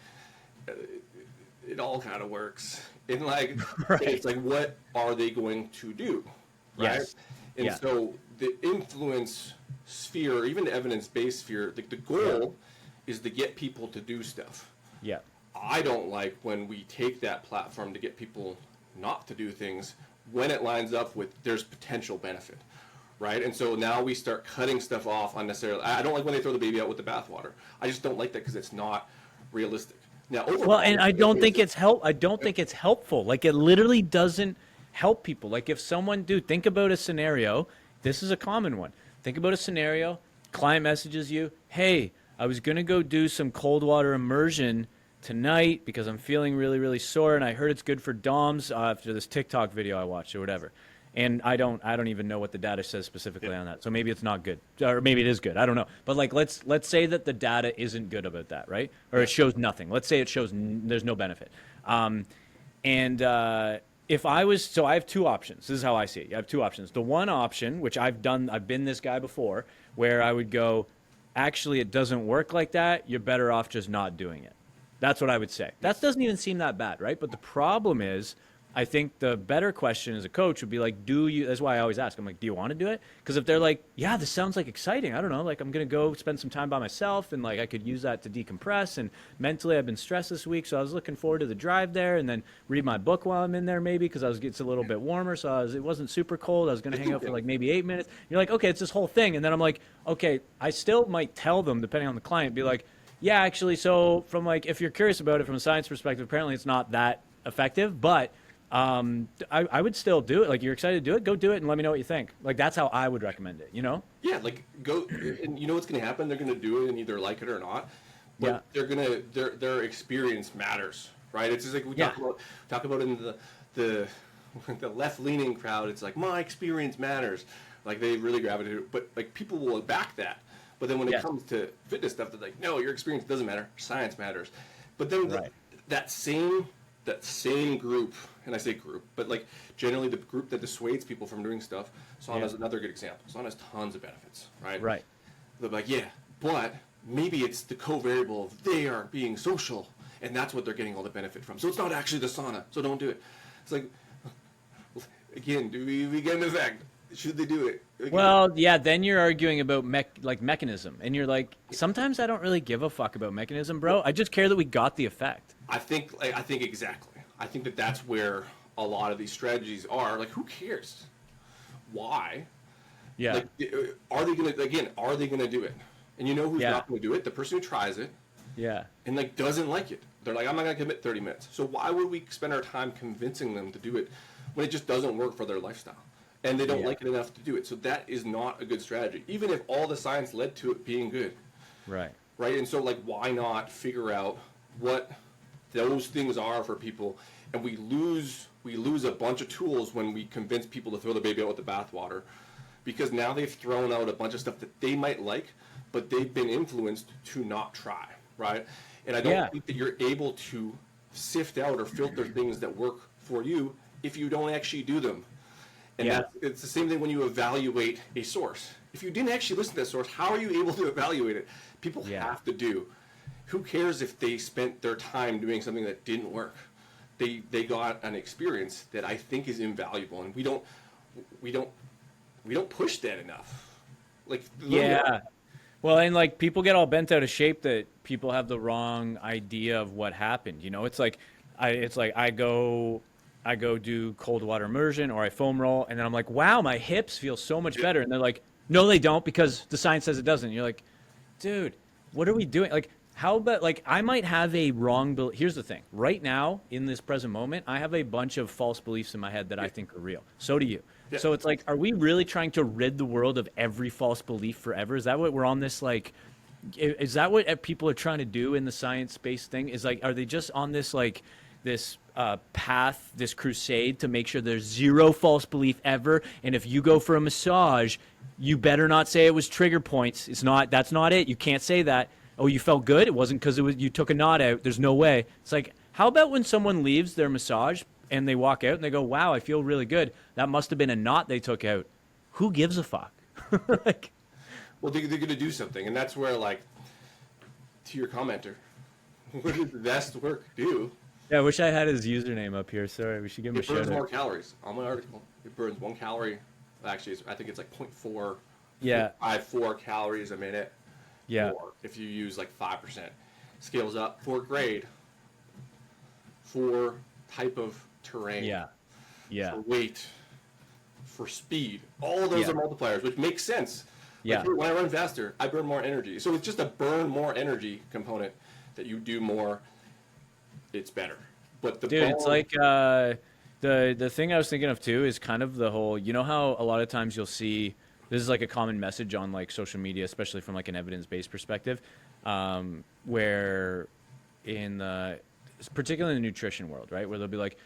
it all kind of works. And like, Right. it's like, what are they going to do? Right? Yes. And Yeah. so the influence sphere, or even the evidence-based sphere, the goal is to get people to do stuff. yeah. I don't like when we take that platform to get people not to do things when it lines up with there's potential benefit, right? And so now we start cutting stuff off unnecessarily. I don't like when they throw the baby out with the bathwater. I just don't like that because it's not realistic. Now, overall, Well, and I don't think it's I don't think it's helpful. Like, it literally doesn't help people. Like, if someone, dude, think about a scenario. This is a common one. Think about a scenario. Client messages you, hey, I was gonna go do some cold water immersion tonight because I'm feeling really, really sore, and I heard it's good for DOMs after this TikTok video I watched or whatever. And I don't even know what the data says specifically on that. So maybe it's not good, or maybe it is good. I don't know. But like, let's say that the data isn't good about that, right? Or it shows nothing. Let's say it shows there's no benefit. If I was, so I have two options. This is how I see it. I have two options. The one option, which I've been this guy before, where I would go, actually, it doesn't work like that. You're better off just not doing it. That's what I would say. That doesn't even seem that bad, right? But the problem is, I think the better question as a coach would be like, that's why I always ask, I'm like, do you want to do it? Because if they're like, yeah, this sounds like exciting. I don't know, like I'm going to go spend some time by myself and like I could use that to decompress. And mentally I've been stressed this week. So I was looking forward to the drive there and then read my book while I'm in there maybe because it's a little bit warmer. So it wasn't super cold. I was going to hang out for like maybe 8 minutes. You're like, okay, it's this whole thing. And then I'm like, okay, I still might tell them, depending on the client, be like, yeah, actually, so from like, if you're curious about it from a science perspective, apparently it's not that effective, but I would still do it. Like, you're excited to do it, go do it and let me know what you think. Like, that's how I would recommend it, you know? Yeah, like go, and you know what's going to happen? They're going to do it and either like it or not. But their experience matters, right? It's just like we talk about in the left-leaning crowd. It's like my experience matters. Like they really gravitate, but like people will back that. But then when it comes to fitness stuff, they're like, no, your experience doesn't matter. Science matters. But then that same group, and I say group, but like generally the group that dissuades people from doing stuff, Sauna's another good example. Sauna has tons of benefits, right? Right. They're like, yeah, but maybe it's the covariable of they are being social, and that's what they're getting all the benefit from. So it's not actually the sauna, so don't do it. It's like, Again, do we get into the fact? Should they do it? Again, Well, yeah, then you're arguing about mechanism, and you're like, sometimes I don't really give a fuck about mechanism, bro. I just care that we got the effect. I think exactly. I think that that's where a lot of these strategies are. Like, who cares? Why? Yeah, Like, are they gonna again? Are they gonna do it? And you know who's Yeah. not gonna do it? The person who tries it yeah, and like doesn't like it. They're like, I'm not gonna commit 30 minutes. So why would we spend our time convincing them to do it when it just doesn't work for their lifestyle? And they don't Yeah. like it enough to do it. So that is not a good strategy, even if all the science led to it being good, right. right? And so like, why not figure out what those things are for people? And we lose a bunch of tools when we convince people to throw the baby out with the bathwater, because now they've thrown out a bunch of stuff that they might like, but they've been influenced to not try, right? And I don't Yeah. think that you're able to sift out or filter things that work for you if you don't actually do them. And Yeah. it's the same thing when you evaluate a source. If you didn't actually listen to that source, how are you able to evaluate it? People Yeah. have to do. Who cares if they spent their time doing something that didn't work? They got an experience that I think is invaluable, and we don't push that enough. Like, Yeah. Well, and like people get all bent out of shape that people have the wrong idea of what happened. You know, it's like I go do cold water immersion or I foam roll, and then I'm like, wow, my hips feel so much better, and they're like, no, they don't because the science says it doesn't. And you're like, dude, what are we doing? Like, how about like I might have a wrong belief. Here's the thing. Right now, in this present moment, I have a bunch of false beliefs in my head that I think are real. So do you. Yeah. So it's like, are we really trying to rid the world of every false belief forever? Is that what we're on this like? Is that what people are trying to do in the science-based thing? Is like, are they just on this like this path, this crusade to make sure there's zero false belief ever? And if you go for a massage, you better not say it was trigger points. It's not. That's not it. You can't say that. Oh, you felt good? It wasn't because it was you took a knot out. There's no way. It's like, how about when someone leaves their massage and they walk out and they go, "Wow, I feel really good. That must have been a knot they took out." Who gives a fuck? Like, Well, they're going to do something, and that's where, like, to your commenter, what does the best work do? yeah, I wish I had his username up here. Sorry, we should give him a It shout burns more out. calories. On my article, it burns 1 calorie. Actually, I think it's like 0.4, Yeah, 0.54 calories a minute. yeah, More if you use like 5%. Scales up for grade, for type of terrain, yeah, yeah, for weight, for speed. All of those Yeah. are multipliers, which makes sense. Yeah. Like, when I run faster, I burn more energy. So it's just a burn more energy component that you do more, it's better. But the dude. It's bone- like the thing I was thinking of too is kind of the whole. You know how a lot of times you'll see this is like a common message on like social media, especially from like an evidence-based perspective, where in the particularly in the nutrition world, right, where they'll be like,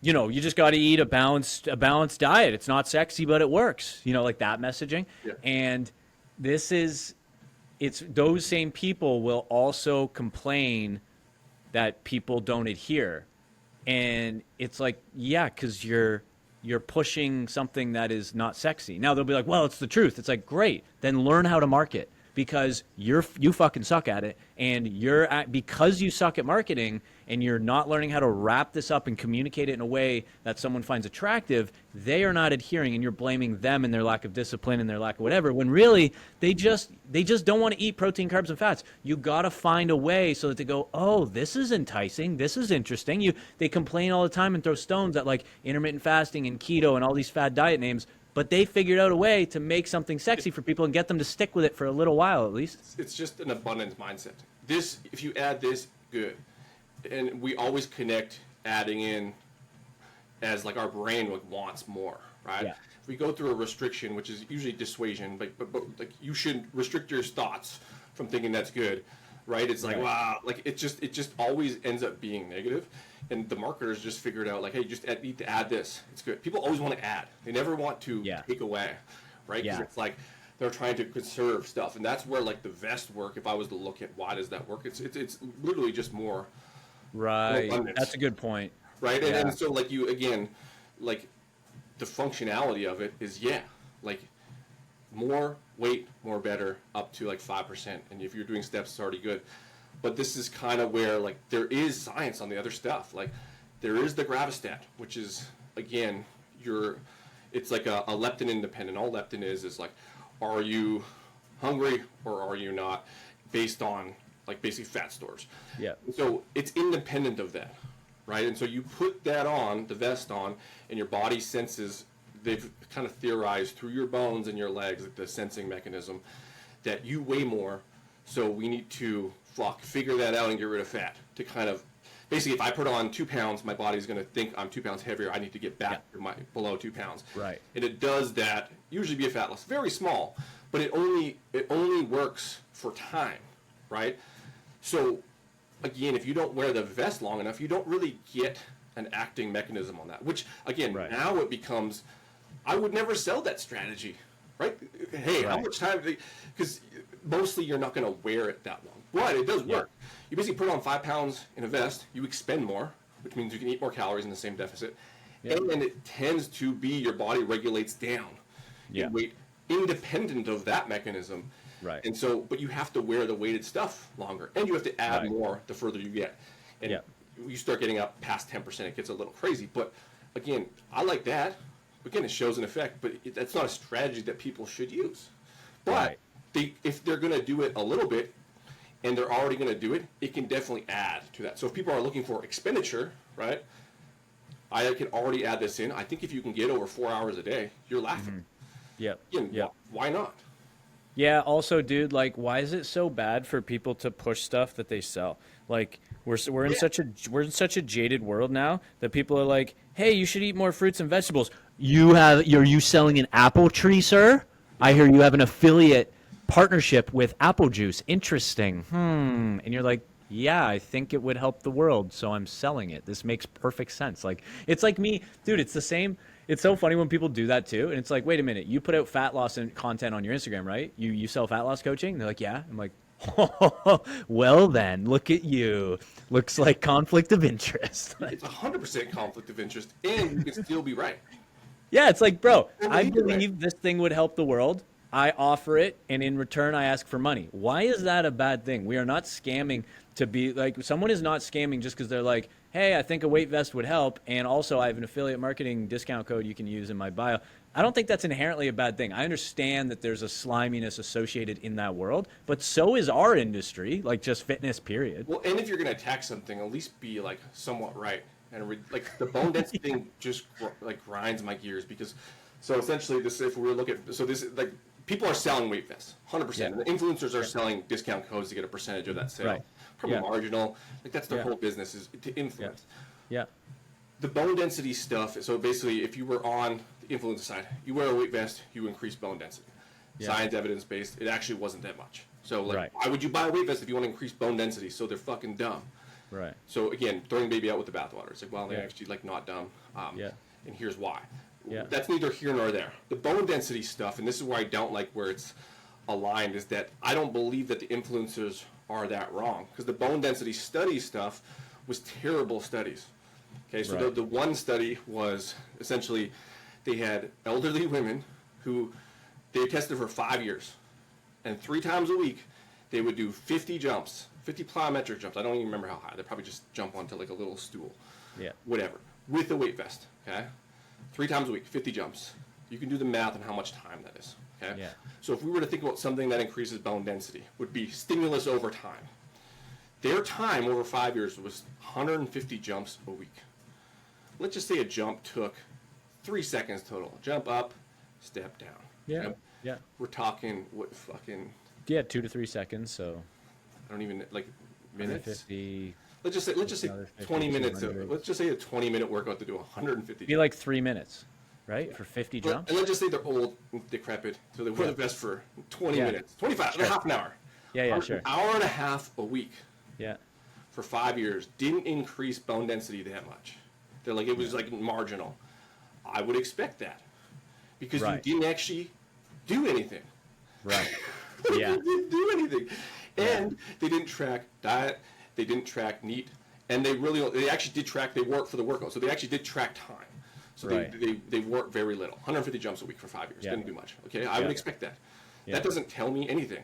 you know, you just got to eat a balanced diet. It's not sexy, but it works. You know, like that messaging. Yeah. And this is, it's those same people will also complain that people don't adhere, and it's like, yeah, because you're pushing something that is not sexy. Now they'll be like, well, it's the truth. It's like, great, then learn how to market, because you fucking suck at it, and because you suck at marketing and you're not learning how to wrap this up and communicate it in a way that someone finds attractive, they are not adhering, and you're blaming them and their lack of discipline and their lack of whatever, when really they just don't want to eat protein, carbs, and fats. You got to find a way so that they go, oh, this is enticing, this is interesting. They complain all the time and throw stones at like intermittent fasting and keto and all these fad diet names, but they figured out a way to make something sexy for people and get them to stick with it for a little while at least. it's just an abundance mindset. This, if you add this, good. And we always connect adding in as like our brain wants more, right? Yeah. If we go through a restriction, which is usually dissuasion, but like you should restrict your thoughts from thinking that's good, right? It's like, Right. wow, like it just always ends up being negative. And the marketers just figured out like, hey, need to add this. It's good. People always want to add. They never want to Yeah. take away, right? Because Yeah. it's like they're trying to conserve stuff, and that's where like the vest work. If I was to look at why does that work, it's literally just more, Right. abundance. That's a good point. right? Yeah. And so like you again, like the functionality of it is like more weight, more better, up to like 5%, and if you're doing steps, it's already good. But this is kind of where like there is science on the other stuff. Like there is the Gravastat, which is again, it's like a leptin independent. All leptin is like, are you hungry or are you not, based on like basically fat stores. Yeah. So it's independent of that, right? And so you put that on, the vest on, and your body senses, they've kind of theorized through your bones and your legs, the sensing mechanism, that you weigh more. So we need to figure that out and get rid of fat to kind of, basically, if I put on 2 pounds, my body's going to think I'm 2 pounds heavier. I need to get back to below 2 pounds. Right. And it does that, usually be a fat loss, very small, but it only works for time, right? So again, if you don't wear the vest long enough, you don't really get an acting mechanism on that, which again, now it becomes, I would never sell that strategy, right? Hey, how much time, because mostly you're not going to wear it that long, but it does work. You basically put on 5 pounds in a vest, you expend more, which means you can eat more calories in the same deficit, and then it tends to be, your body regulates down in weight independent of that mechanism. Right. And so, but you have to wear the weighted stuff longer, and you have to add more the further you get. And you start getting up past 10%, it gets a little crazy. But again, I like that. Again, it shows an effect, but that's not a strategy that people should use. But if they're going to do it a little bit, and they're already going to do it, it can definitely add to that. So if people are looking for expenditure, right, I can already add this in. I think if you can get over 4 hours a day, you're laughing. Why not? Yeah, also, dude, like, why is it so bad for people to push stuff that they sell? Like, we're in such a jaded world now that people are like, hey, you should eat more fruits and vegetables. Are you selling an apple tree, sir? I hear you have an affiliate partnership with apple juice. Interesting. And you're like, yeah, I think it would help the world, so I'm selling it. This makes perfect sense. Like, it's like me, dude, it's the same. It's so funny when people do that too. And it's like, wait a minute, you put out fat loss content on your Instagram, right? You sell fat loss coaching? And they're like, yeah. I'm like, oh, well then, look at you. Looks like conflict of interest. It's 100% conflict of interest, and you can still be right. Yeah, it's like, bro, I believe this thing would help the world. I offer it, and in return, I ask for money. Why is that a bad thing? We are not scamming to be like, someone is not scamming just because they're like, hey, I think a weight vest would help, and also I have an affiliate marketing discount code you can use in my bio. I don't think that's inherently a bad thing. I understand that there's a sliminess associated in that world, but so is our industry, like just fitness, period. Well, and if you're going to attack something, at least be like somewhat right. And like the bone density thing just like grinds my gears, because so essentially this, if we were looking at, so this like people are selling weight vests 100%. And the influencers are selling discount codes to get a percentage of that sale. Probably marginal. Like that's their whole business, is to influence. The bone density stuff. So basically, if you were on the influencer side, you wear a weight vest, you increase bone density. Science, evidence based. It actually wasn't that much. So like, why would you buy a weight vest if you want to increase bone density? So they're fucking dumb. Right. So again, throwing baby out with the bathwater. It's like, well, they're actually like not dumb. And here's why. That's neither here nor there. The bone density stuff, and this is where I don't like where it's aligned, is that I don't believe that the influencers are that wrong, because the bone density study stuff was terrible studies. Okay, so the one study was essentially they had elderly women who they tested for 5 years, and 3 times a week they would do 50 jumps, 50 plyometric jumps. I don't even remember how high. They probably just jump onto like a little stool, whatever, with a weight vest. Okay, 3 times a week, 50 jumps. You can do the math on how much time that is. Okay? So if we were to think about something that increases bone density, would be stimulus over time. Their time over 5 years was 150 jumps a week. Let's just say a jump took 3 seconds total. Jump up, step down. We're talking what fucking 2 to 3 seconds. So I don't even like minutes. 50. Let's just say 20 minutes. Let's just say a 20-minute workout to do 150. Be like 3 minutes. Right? For 50 jumps? And let's just say they're old, decrepit, so they wear the vest for 20 minutes, 25, half an hour. Sure. An hour and a half a week. Yeah. For 5 years, didn't increase bone density that much. They're like, it was like marginal. I would expect that, because you didn't actually do anything. Right. They didn't do anything. And they didn't track diet, they didn't track NEAT, and they actually did track, they worked for the workout, so they actually did track time. So they work very little. 150 jumps a week for 5 years. Didn't do much. Okay, I would expect that. That doesn't tell me anything.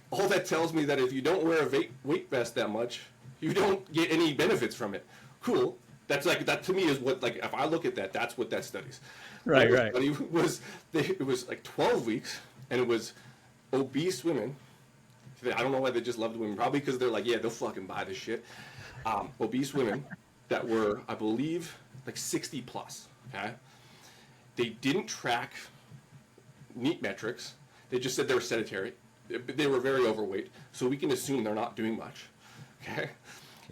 All that tells me that if you don't wear a weight vest that much, you don't get any benefits from it. Cool. That's like, that to me is what, like, if I look at that, that's what that studies. Right, What right. the study was, it was like 12 weeks, and it was obese women. I don't know why they just loved women. Probably because they're like, yeah, they'll fucking buy this shit. Obese women that were, I believe, like 60 plus. Okay, they didn't track neat metrics. They just said they were sedentary. They were very overweight, so we can assume they're not doing much. Okay,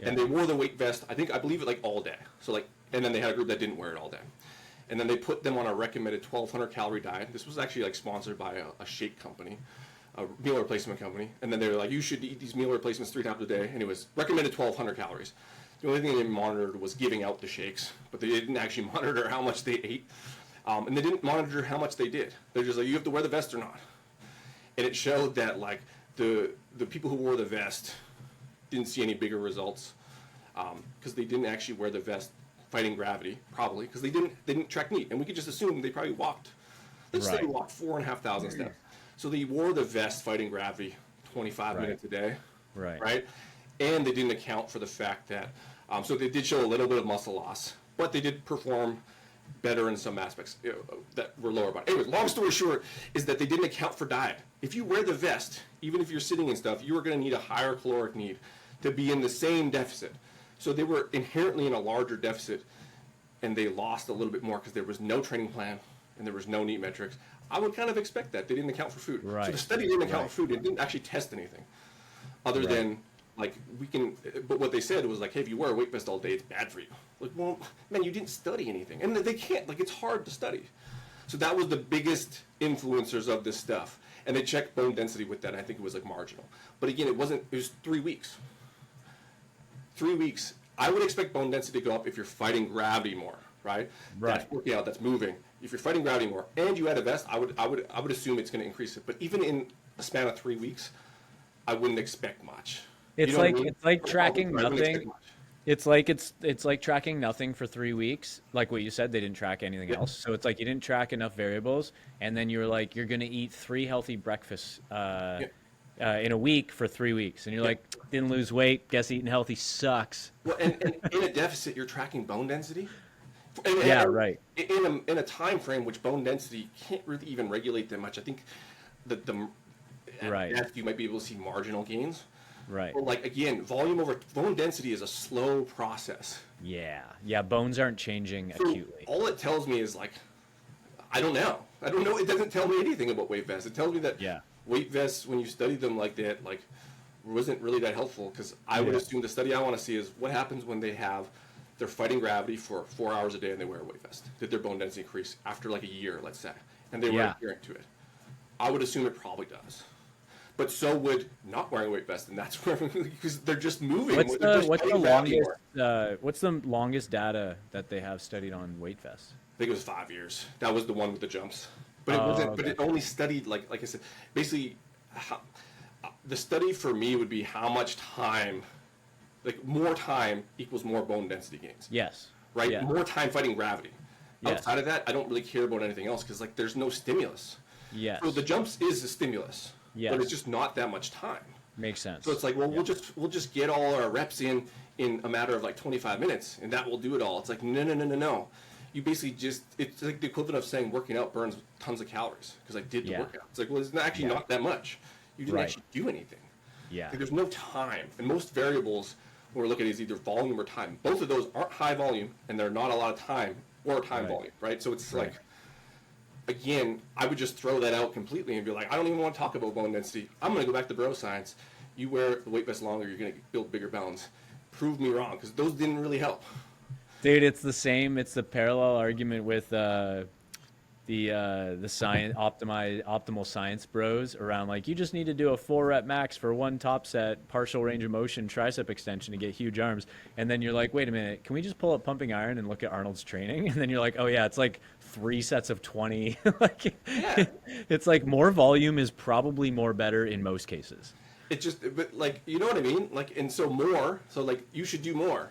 and they wore the weight vest. I believe it like all day. So like, and then they had a group that didn't wear it all day. And then they put them on a recommended 1,200 calorie diet. This was actually like sponsored by a shake company, a meal replacement company. And then they were like, you should eat these meal replacements 3 times a day. And it was recommended 1,200 calories. The only thing they monitored was giving out the shakes, but they didn't actually monitor how much they ate. And they didn't monitor how much they did. They're just like, you have to wear the vest or not. And it showed that like the people who wore the vest didn't see any bigger results because they didn't actually wear the vest fighting gravity, probably because they didn't track neat, and we could just assume they probably walked. Let's say they walked 4,500 steps. So they wore the vest fighting gravity 25 minutes a day, right? And they didn't account for the fact that so they did show a little bit of muscle loss, but they did perform better in some aspects that were lower body. Anyway, long story short is that they didn't account for diet. If you wear the vest, even if you're sitting and stuff, you are going to need a higher caloric need to be in the same deficit. So they were inherently in a larger deficit, and they lost a little bit more because there was no training plan and there was no neat metrics. I would kind of expect that. They didn't account for food. So the study didn't account for food. It didn't actually test anything other than, like, we can, but what they said was like, hey, if you wear a weight vest all day, it's bad for you. Like, well, man, you didn't study anything. And they can't, like, it's hard to study. So that was the biggest influencers of this stuff. And they checked bone density with that, and I think it was like marginal. But again, it was 3 weeks. 3 weeks. I would expect bone density to go up if you're fighting gravity more, right? That's working out, that's moving. If you're fighting gravity more and you add a vest, I would assume it's going to increase it. But even in a span of 3 weeks, I wouldn't expect much. It's You know what I like mean? it's like tracking I wouldn't expect nothing. much. It's like tracking nothing for 3 weeks. Like what you said, they didn't track anything else. So it's like you didn't track enough variables, and then you were like, you're gonna eat 3 healthy breakfasts in a week for 3 weeks, and you're like, didn't lose weight. Guess eating healthy sucks. Well, and in a deficit, you're tracking bone density. And In a time frame which bone density can't really even regulate that much. I think at best you might be able to see marginal gains. Right. Or like again, volume over bone density is a slow process. Yeah. Bones aren't changing So acutely. all it tells me is like, I don't know. It doesn't tell me anything about weight vests. It tells me that weight vests, when you study them like that, like wasn't really that helpful because I would assume the study I want to see is what happens when they're fighting gravity for 4 hours a day and they wear a weight vest. Did their bone density increase after like a year, let's say, and they were adherent to it? I would assume it probably does. But so would not wearing a weight vest, and that's where because they're just moving. What's They're just the fighting gravity longest? more. What's the longest data that they have studied on weight vests? I think it was 5 years. That was the one with the jumps. But it wasn't. But it only studied like I said, basically, the study for me would be how much time, like more time equals more bone density gains. Yes. Right. Yeah. More time fighting gravity. Yes. Outside of that, I don't really care about anything else because like there's no stimulus. Yes. So the jumps is a stimulus. Yes. But it's just not that much time. Makes sense. So it's like, well, we'll just get all our reps in a matter of like 25 minutes, and that will do it all. It's like, no. You basically it's like the equivalent of saying working out burns tons of calories because I did the workout. It's like, well, it's actually not that much. You didn't actually do anything. Yeah. Like, there's no time. And most variables when we're looking at is either volume or time. Both of those aren't high volume, and they're not a lot of time or time volume, right? So it's like, again, I would just throw that out completely and be like, I don't even want to talk about bone density. I'm going to go back to bro science. You wear the weight vest longer, you're going to build bigger bones. Prove me wrong, because those didn't really help. Dude, it's the same. It's the parallel argument with the science optimal science bros around like you just need to do a 4-rep max for one top set, partial range of motion, tricep extension to get huge arms. And then you're like, wait a minute, can we just pull up pumping iron and look at Arnold's training? And then you're like, oh yeah, it's like 3 sets of 20. Like, it's like more volume is probably more better in most cases. It just, but like, you know what I mean? Like, and so like, you should do more.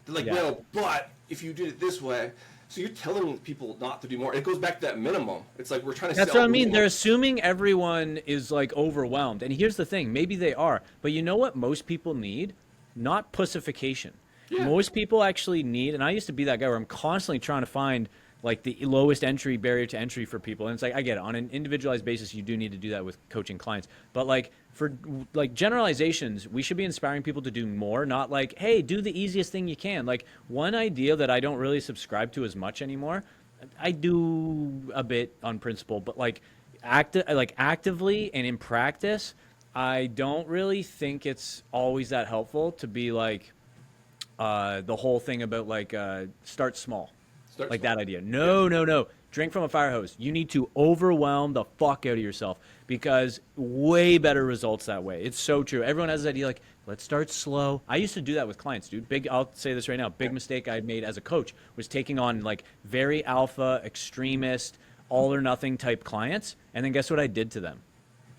They're like, well, but if you did it this way, so you're telling people not to do more. It goes back to that minimum. It's like we're trying to. That's sell what I mean. minimum. They're assuming everyone is like overwhelmed. And here's the thing: maybe they are, but you know what most people need? Not pussification. Yeah. Most people actually need, and I used to be that guy where I'm constantly trying to find like the lowest entry barrier to entry for people. And it's like, I get it. On an individualized basis, you do need to do that with coaching clients. But like for like generalizations, we should be inspiring people to do more, not like, hey, do the easiest thing you can. Like one idea that I don't really subscribe to as much anymore, I do a bit on principle, but like actively and in practice, I don't really think it's always that helpful to be like the whole thing about like start small. Start Like small. that idea. No, no, no. Drink from a fire hose. You need to overwhelm the fuck out of yourself because way better results that way. It's so true. Everyone has this idea like, let's start slow. I used to do that with clients, dude. I'll say this right now. Big mistake I made as a coach was taking on like very alpha, extremist, all or nothing type clients. And then guess what I did to them?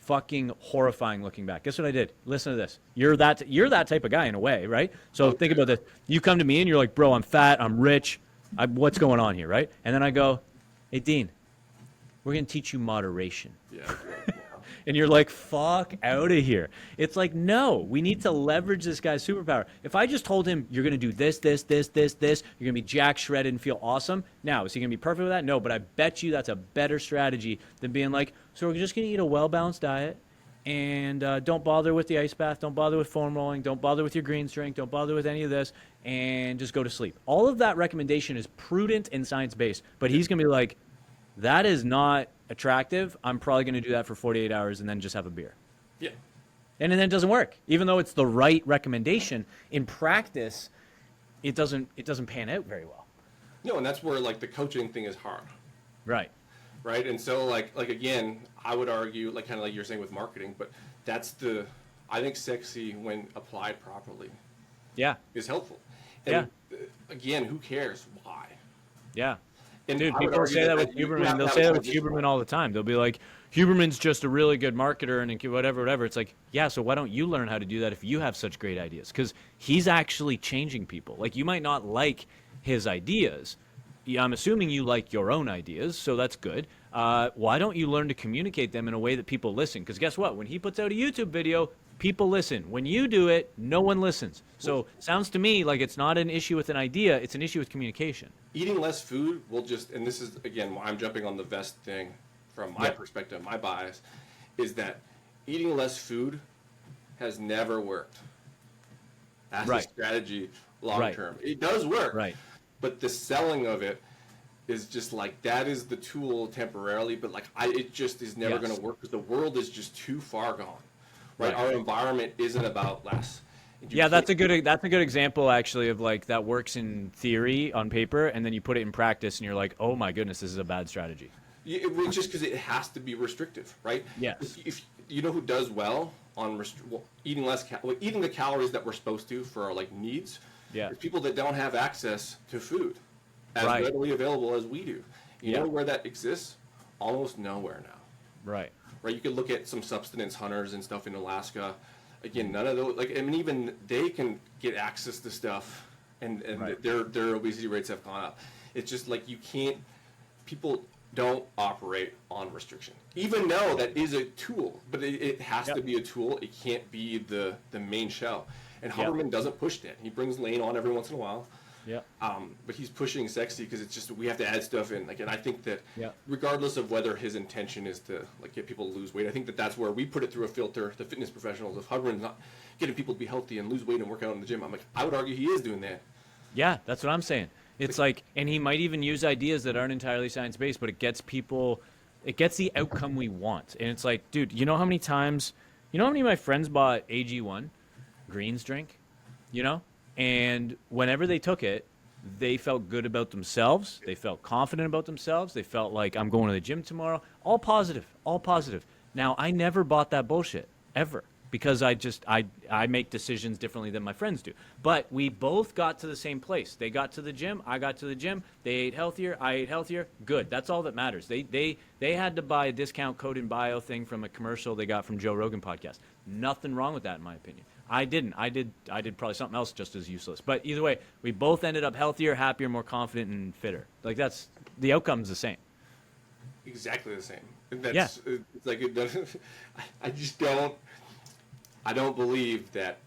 Fucking horrifying looking back. Guess what I did? Listen to this. You're that type of guy in a way, right? So think about this. You come to me and you're like, bro, I'm fat, I'm rich. What's going on here, right? And then I go, hey, Dean, we're going to teach you moderation. Yeah. And you're like, fuck out of here. It's like, no, we need to leverage this guy's superpower. If I just told him, you're going to do this, this, this, this, this, you're going to be jack shredded and feel awesome. Now, is he going to be perfect with that? No, but I bet you that's a better strategy than being like, so we're just going to eat a well-balanced diet and don't bother with the ice bath, don't bother with foam rolling, don't bother with your greens drink, don't bother with any of this, and just go to sleep. All of that recommendation is prudent and science-based, but he's going to be like, that is not attractive. I'm probably going to do that for 48 hours and then just have a beer. Yeah. And then it doesn't work. Even though it's the right recommendation, in practice, it doesn't pan out very well. No, and that's where like the coaching thing is hard. Right. Right. And so like again, I would argue like kind of like you're saying with marketing, but I think sexy when applied properly Yeah. is helpful. And again, who cares why? Yeah. And Dude, I would people argue say that with you have Huberman. to They'll have say a that with transition. Huberman all the time. They'll be like, Huberman's just a really good marketer and whatever. It's like, yeah, so why don't you learn how to do that if you have such great ideas? Because he's actually changing people. Like, you might not like his ideas. Yeah, I'm assuming you like your own ideas, so that's good. Why don't you learn to communicate them in a way that people listen? Because guess what? When he puts out a YouTube video, people listen. When you do it, no one listens. So sounds to me like it's not an issue with an idea, it's an issue with communication. Eating less food will just, and this is again why I'm jumping on the vest thing from my perspective, my bias, is that eating less food has never worked. That's a strategy long term. It does work. Right. But the selling of it is just like, that is the tool temporarily, but like it just is never going to work because the world is just too far gone. Right? Our environment isn't about less. Yeah, that's a good example actually of like that works in theory on paper, and then you put it in practice, and you're like, oh my goodness, this is a bad strategy. It's just because it has to be restrictive, right? Yes. If you know who does well on eating less, eating the calories that we're supposed to for our like needs, is people that don't have access to food as readily available as we do. You know where that exists? Almost nowhere now. Right. Right. You could look at some subsistence hunters and stuff in Alaska. Again, none of those, like, I mean, even they can get access to stuff, and their obesity rates have gone up. It's just like people don't operate on restriction. Even though that is a tool, but it has to be a tool. It can't be the main shell. And Huberman doesn't push that. He brings Lane on every once in a while. Yeah. But he's pushing sexy because it's just we have to add stuff in. Like, and I think that regardless of whether his intention is to like get people to lose weight, I think that that's where we put it through a filter. The fitness professionals, if Huberman's not getting people to be healthy and lose weight and work out in the gym, I'm like, I would argue he is doing that. Yeah, that's what I'm saying. It's like, and he might even use ideas that aren't entirely science-based, but it gets the outcome we want. And it's like, dude, you know how many of my friends bought AG1, greens drink, and whenever they took it, they felt good about themselves. They felt confident about themselves. They felt like, I'm going to the gym tomorrow. All positive, all positive. Now, I never bought that bullshit, ever. Because I make decisions differently than my friends do. But we both got to the same place. They got to the gym, I got to the gym, they ate healthier, I ate healthier. Good. That's all that matters. They had to buy a discount code in bio thing from a commercial they got from Joe Rogan podcast. Nothing wrong with that in my opinion. I didn't. I did probably something else just as useless. But either way, we both ended up healthier, happier, more confident, and fitter. Like that's the outcome's the same. Exactly the same. It's like it doesn't. I don't believe that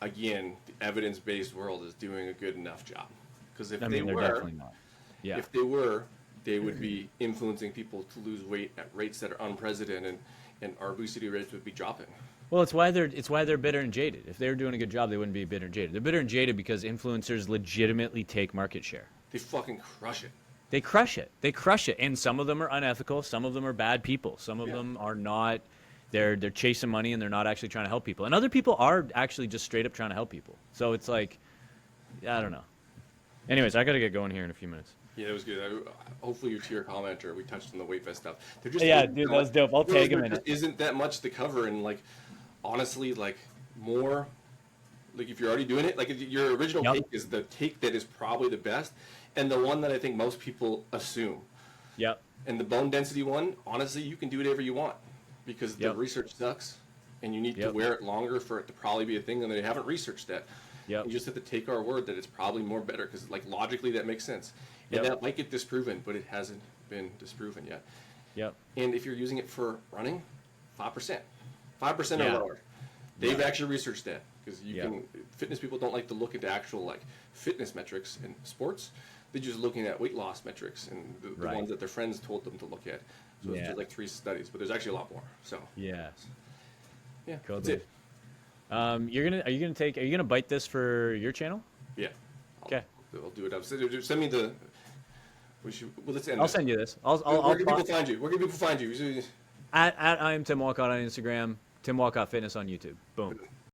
again, the evidence-based world is doing a good enough job. Because if I they mean, they're were, definitely not. Yeah. if they were, they would be influencing people to lose weight at rates that are unprecedented, and our obesity rates would be dropping. Well, it's why they're bitter and jaded. If they were doing a good job, they wouldn't be bitter and jaded. They're bitter and jaded because influencers legitimately take market share. They fucking crush it. They crush it. They crush it. And some of them are unethical. Some of them are bad people. Some of Yeah. them are not. They're chasing money and they're not actually trying to help people. And other people are actually just straight up trying to help people. So it's like, I don't know. Anyways, I got to get going here in a few minutes. Yeah, it was good. Hopefully, to your commenter, we touched on the weight vest stuff. There just Yeah, isn't dude, that that was much- dope. I'll tag him there in just it. Isn't that much to cover? And like, honestly, like more, like if you're already doing it, like your original Yep. take is the take that is probably the best, and the one that I think most people assume. Yep. And the bone density one, honestly, you can do whatever you want because the Yep. research sucks, and you need to Yep. wear it longer for it to probably be a thing, and they haven't researched that. Yep. You just have to take our word that it's probably more better because, like, logically that makes sense, and Yep. that might get disproven, but it hasn't been disproven yet. Yep. And if you're using it for running, 5%, 5% Yeah. or lower. They've actually researched that because you Yeah. can. Fitness people don't like to look into actual like fitness metrics in sports. They're just looking at weight loss metrics and the Right. ones that their friends told them to look at. So Yeah. there's like 3 studies, but there's actually a lot more. So Yeah. yeah, Cool, that's dude. it. Are you gonna bite this for your channel? Yeah. Okay. I'll do it. Send me the. Let's end. I'll this. send you this. Where can people find you? Where can people find you? At I am Tim Walcott on Instagram, Tim Walcott Fitness on YouTube. Boom.